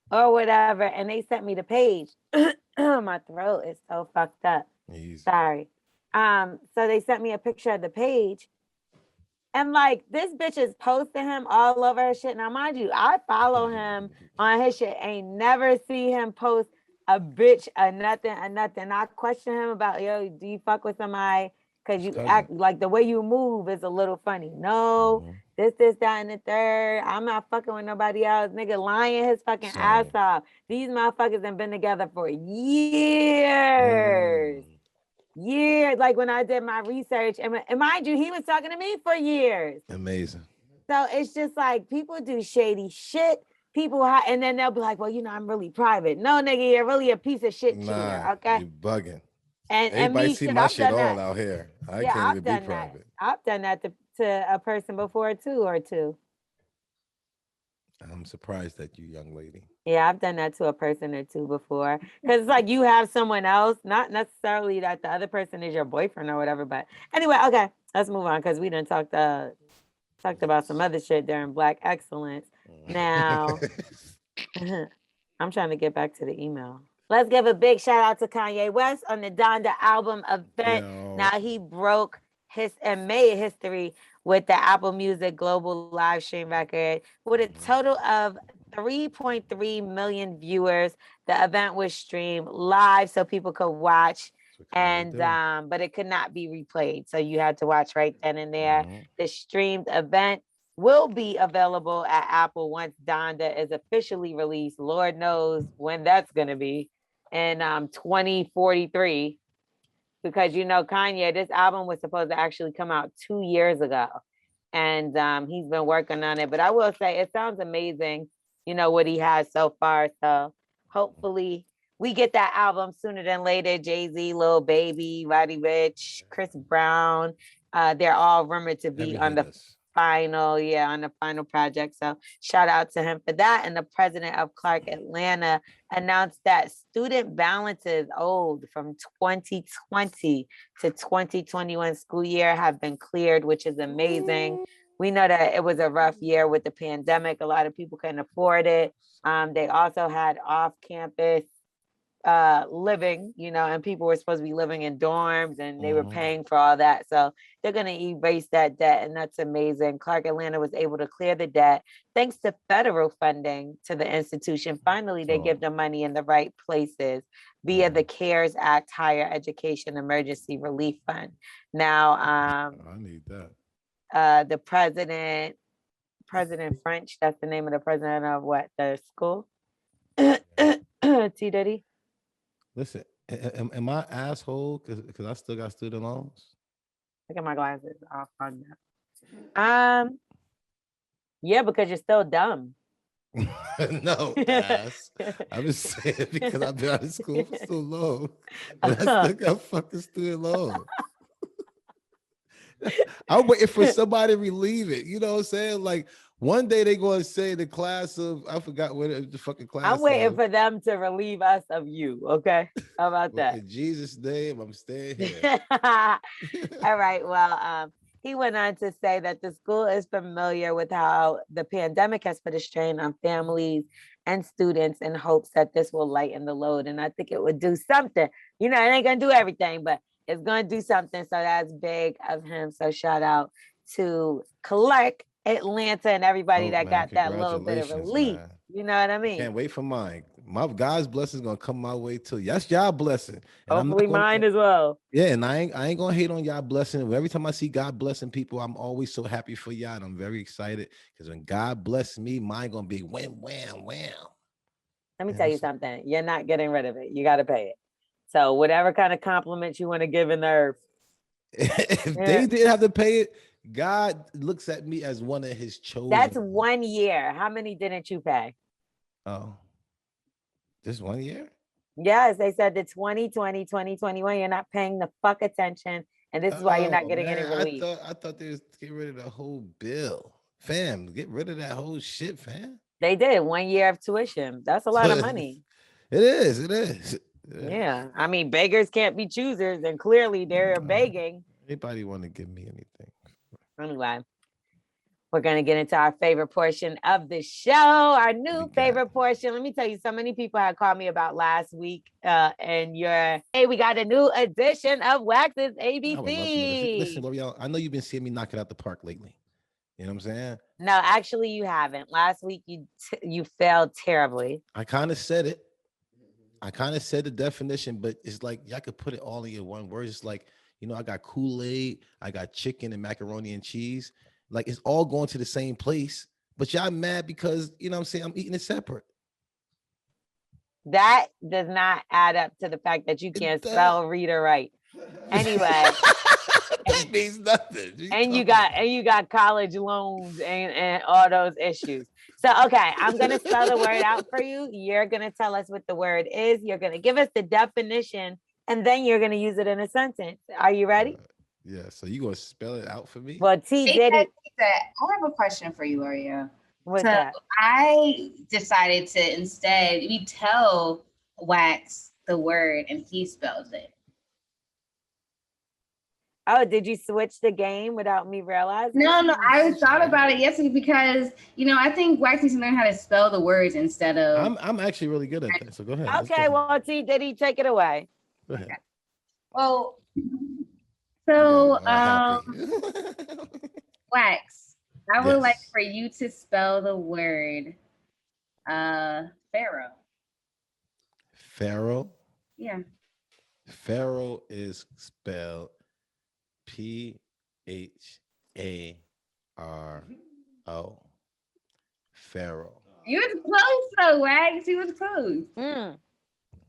or whatever. And they sent me the page. My throat is so fucked up. Easy. Sorry. So they sent me a picture of the page. And like, this bitch is posting him all over her shit. Now, mind you, I follow him on his shit. Ain't never see him post a bitch or nothing. I question him about, yo, do you fuck with somebody? Because you act like the way you move is a little funny. No, this, that, and the third. I'm not fucking with nobody else. Nigga lying his fucking ass off. These motherfuckers have been together for years. Years. Like when I did my research, and mind you, he was talking to me for years. Amazing. So it's just like people do shady shit. People, and then they'll be like, well, you know, I'm really private. No, nigga, you're really a piece of shit cheater, okay? You bugging. And everybody me see too. my I've shit all that. out here. I can't even be private. I've done that to a person before too. I'm surprised at you, young lady. Yeah, I've done that to a person or two before. Because it's like you have someone else, not necessarily that the other person is your boyfriend or whatever. But anyway, okay, let's move on because we done talked about some other shit during Black Excellence. Now, I'm trying to get back to the email. Let's give a big shout out to Kanye West on the Donda album event. Yo. Now he broke and made history with the Apple Music global live stream record with a total of 3.3 million viewers. The event was streamed live so people could watch, and but it could not be replayed. So you had to watch right then and there. The streamed event will be available at Apple once Donda is officially released. Lord knows when that's going to be. In 2043, because you know Kanye, this album was supposed to actually come out 2 years ago, and he's been working on it. But I will say it sounds amazing, you know, what he has so far. So hopefully we get that album sooner than later. Jay-Z, Lil Baby, Roddy Ricch, Chris Brown, they're all rumored to be on the final project. So shout out to him for that. And the president of Clark Atlanta announced that student balances owed from 2020 to 2021 school year have been cleared, which is amazing. We know that it was a rough year with the pandemic. A lot of people couldn't afford it. They also had off-campus living, and people were supposed to be living in dorms and they were paying for all that. So they're going to erase that debt. And that's amazing. Clark Atlanta was able to clear the debt thanks to federal funding to the institution. Finally, they give the money in the right places via the CARES Act Higher Education Emergency Relief Fund. Now, I need that. The President French, that's the name of the president of what? The school? T. Diddy? Listen, am I asshole because I still got student loans? Look at my glasses off on that. Yeah, because you're still dumb. No, ass. I'm just saying because I've been out of school for so long, but I still got fucking student loans. I'm waiting for somebody to relieve it. You know what I'm saying? Like one day they going to say the class of, I forgot what the fucking class. I'm waiting for them to relieve us of you. Okay. How about that? In Jesus' name, I'm staying here. All right. Well, he went on to say that the school is familiar with how the pandemic has put a strain on families and students in hopes that this will lighten the load. And I think it would do something. It ain't going to do everything, but it's going to do something. So that's big of him. So shout out to Clark Atlanta and everybody that got that little bit of relief. Man. You know what I mean? Can't wait for mine. My God's blessing is gonna come my way too. That's y'all blessing. And hopefully mine as well. Yeah, and I ain't gonna hate on y'all blessing. Every time I see God blessing people, I'm always so happy for y'all. And I'm very excited because when God bless me, mine gonna be wham, wham, wham. Let me tell you something. You're not getting rid of it. You got to pay it. So whatever kind of compliments you want to give in the earth. If they didn't have to pay it, God looks at me as one of his chosen. That's 1 year. How many didn't you pay? Oh, just 1 year? Yes, they said the 2020, 2021, you're not paying the fuck attention. And this is why you're not getting any relief. I thought they was getting rid of the whole bill. Fam, get rid of that whole shit, fam. They did 1 year of tuition. That's a lot of money. It is. Yeah. I mean, beggars can't be choosers, and clearly they're begging. Anybody want to give me anything? Anyway, we're going to get into our favorite portion of the show, our new favorite portion. Let me tell you, so many people had called me about last week, and hey, we got a new edition of Wax's ABC. Listen, L'Oreal, I know you've been seeing me knock it out the park lately. You know what I'm saying? No, actually, you haven't. Last week, you failed terribly. I kind of said it. I kind of said the definition, but it's like y'all could put it all in one word. It's like, I got Kool-Aid, I got chicken and macaroni and cheese. Like it's all going to the same place, but y'all mad because, what I'm saying, I'm eating it separate. That does not add up to the fact that you can't spell, read, or write. Anyway. That means nothing. And you got college loans and all those issues. So, okay, I'm going to spell the word out for you. You're going to tell us what the word is. You're going to give us the definition, and then you're going to use it in a sentence. Are you ready? Yeah. So you going to spell it out for me? Well, T. Diddy. I have a question for you, Lorel. What's that? I decided to instead, we tell Wax the word and he spells it. Oh, did you switch the game without me realizing? No, I thought about it yesterday because, I think Wax needs to learn how to spell the words instead of. I'm actually really good at that. So go ahead. Okay, well, T. Diddy, take it away. Go ahead. Okay. Well, so Wax, I would like for you to spell the word Pharaoh. Pharaoh? Yeah. Pharaoh is spelled Pharo. Pharaoh. You was close though, Wax. You was close.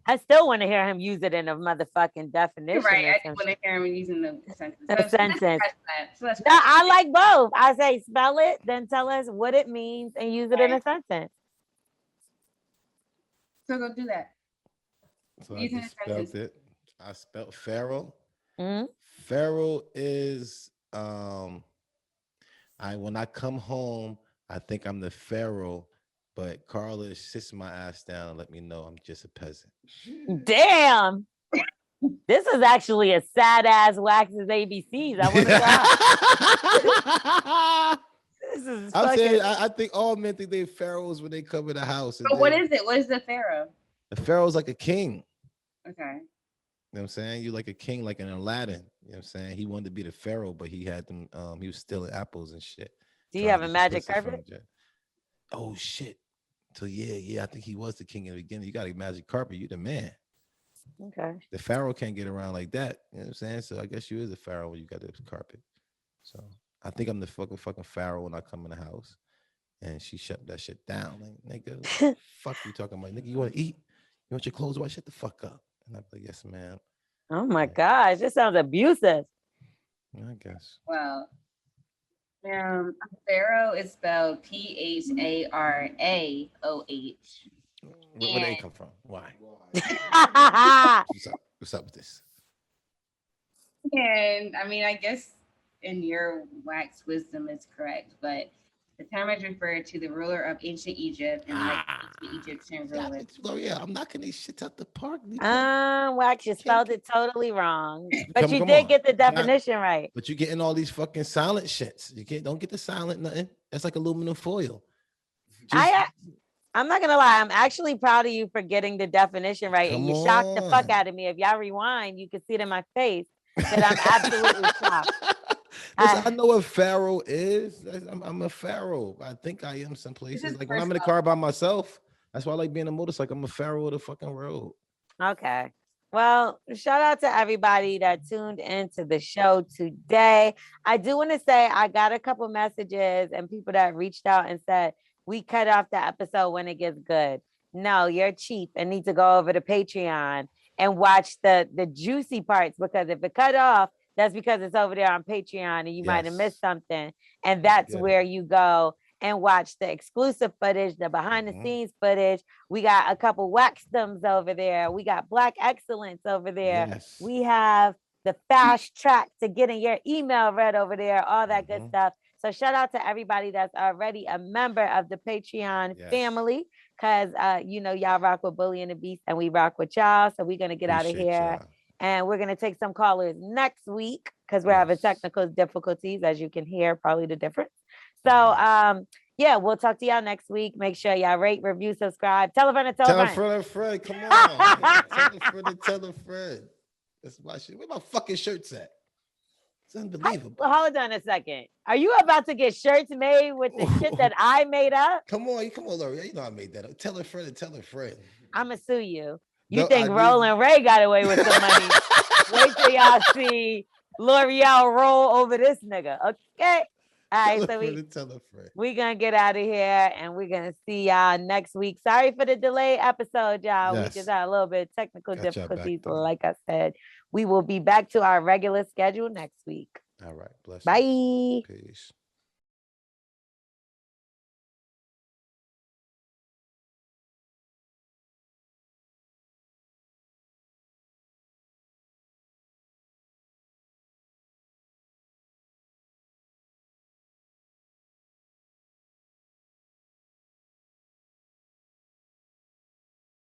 I still want to hear him use it in a motherfucking definition. You're right. I just want to hear him using the sentence. I like both. I say spell it, then tell us what it means and use it in a sentence. So go do that. So I just spelled it. I spelled Pharaoh. Pharaoh is When I come home, I think I'm the pharaoh, but Carla sits my ass down and let me know I'm just a peasant. Damn. This is actually a sad ass Wax's ABCs. I want to This is I'm saying I think all men think they pharaohs when they come in the house. But what is it? What is the pharaoh? The pharaoh's like a king. Okay. You know what I'm saying? You like a king, like an Aladdin. You know what I'm saying? He wanted to be the pharaoh, but he had them. He was stealing apples and shit. Do you have a magic carpet? Oh shit! So yeah. I think he was the king in the beginning. You got a magic carpet. You the man. Okay. The pharaoh can't get around like that. You know what I'm saying? So I guess you is a pharaoh when you got the carpet. So I think I'm the fucking pharaoh when I come in the house, and she shut that shit down. Like nigga, fuck you talking about? Nigga, you want to eat? You want your clothes washed? Shut the fuck up. And I'm like, yes, ma'am. Oh my gosh, this sounds abusive. I guess. Well, pharaoh is spelled Pharaoh. Where they come from? Why? What's up with this? And I mean, I guess in your wax wisdom is correct, but the term is referred to the ruler of ancient Egypt and like ancient Egyptian rulers. Yeah, I'm knocking these shits out the park. Wax, you spelled it totally wrong, but you Come did on. get the definition right. But you're getting all these fucking silent shits. Don't get the silent nothing. That's like aluminum foil. I'm not gonna lie. I'm actually proud of you for getting the definition right, and you shocked the fuck out of me. If y'all rewind, you can see it in my face that I'm absolutely shocked. Listen, I know what pharaoh is. I'm a pharaoh. I think I am some places. Like when I'm in the car by myself, that's why I like being a motorcycle. I'm a pharaoh of the fucking road. Okay. Well, shout out to everybody that tuned into the show today. I do want to say I got a couple messages and people that reached out and said, we cut off the episode when it gets good. No, you're cheap and need to go over to Patreon and watch the juicy parts, because if it cut off, that's because it's over there on Patreon and you might have missed something. And that's where you go and watch the exclusive footage, the behind the scenes footage. We got a couple waxdoms over there. We got Black Excellence over there. Yes. We have the fast track to getting your email read over there, all that good stuff. So shout out to everybody that's already a member of the Patreon family, because y'all rock with Bully and the Beast and we rock with y'all. So we're going to get out of here. And we're going to take some callers next week because we're having technical difficulties, as you can hear, probably the difference. So, we'll talk to y'all next week. Make sure y'all rate, review, subscribe. Tell a friend and tell a friend. Come on. Tell a friend. That's my shit. Where my fucking shirts at? It's unbelievable. Hold on a second. Are you about to get shirts made with the shit that I made up? Come on, Lorel. You know I made that up. Tell a friend and tell a friend. I'm going to sue you. You think Roland Ray got away with some money? Wait till y'all see L'Oreal roll over this nigga. Okay. All right. So we're going to get out of here and we're going to see y'all next week. Sorry for the delayed episode, y'all. We just had a little bit of technical difficulties. Like I said, we will be back to our regular schedule next week. All right. Bless. Bye. Peace.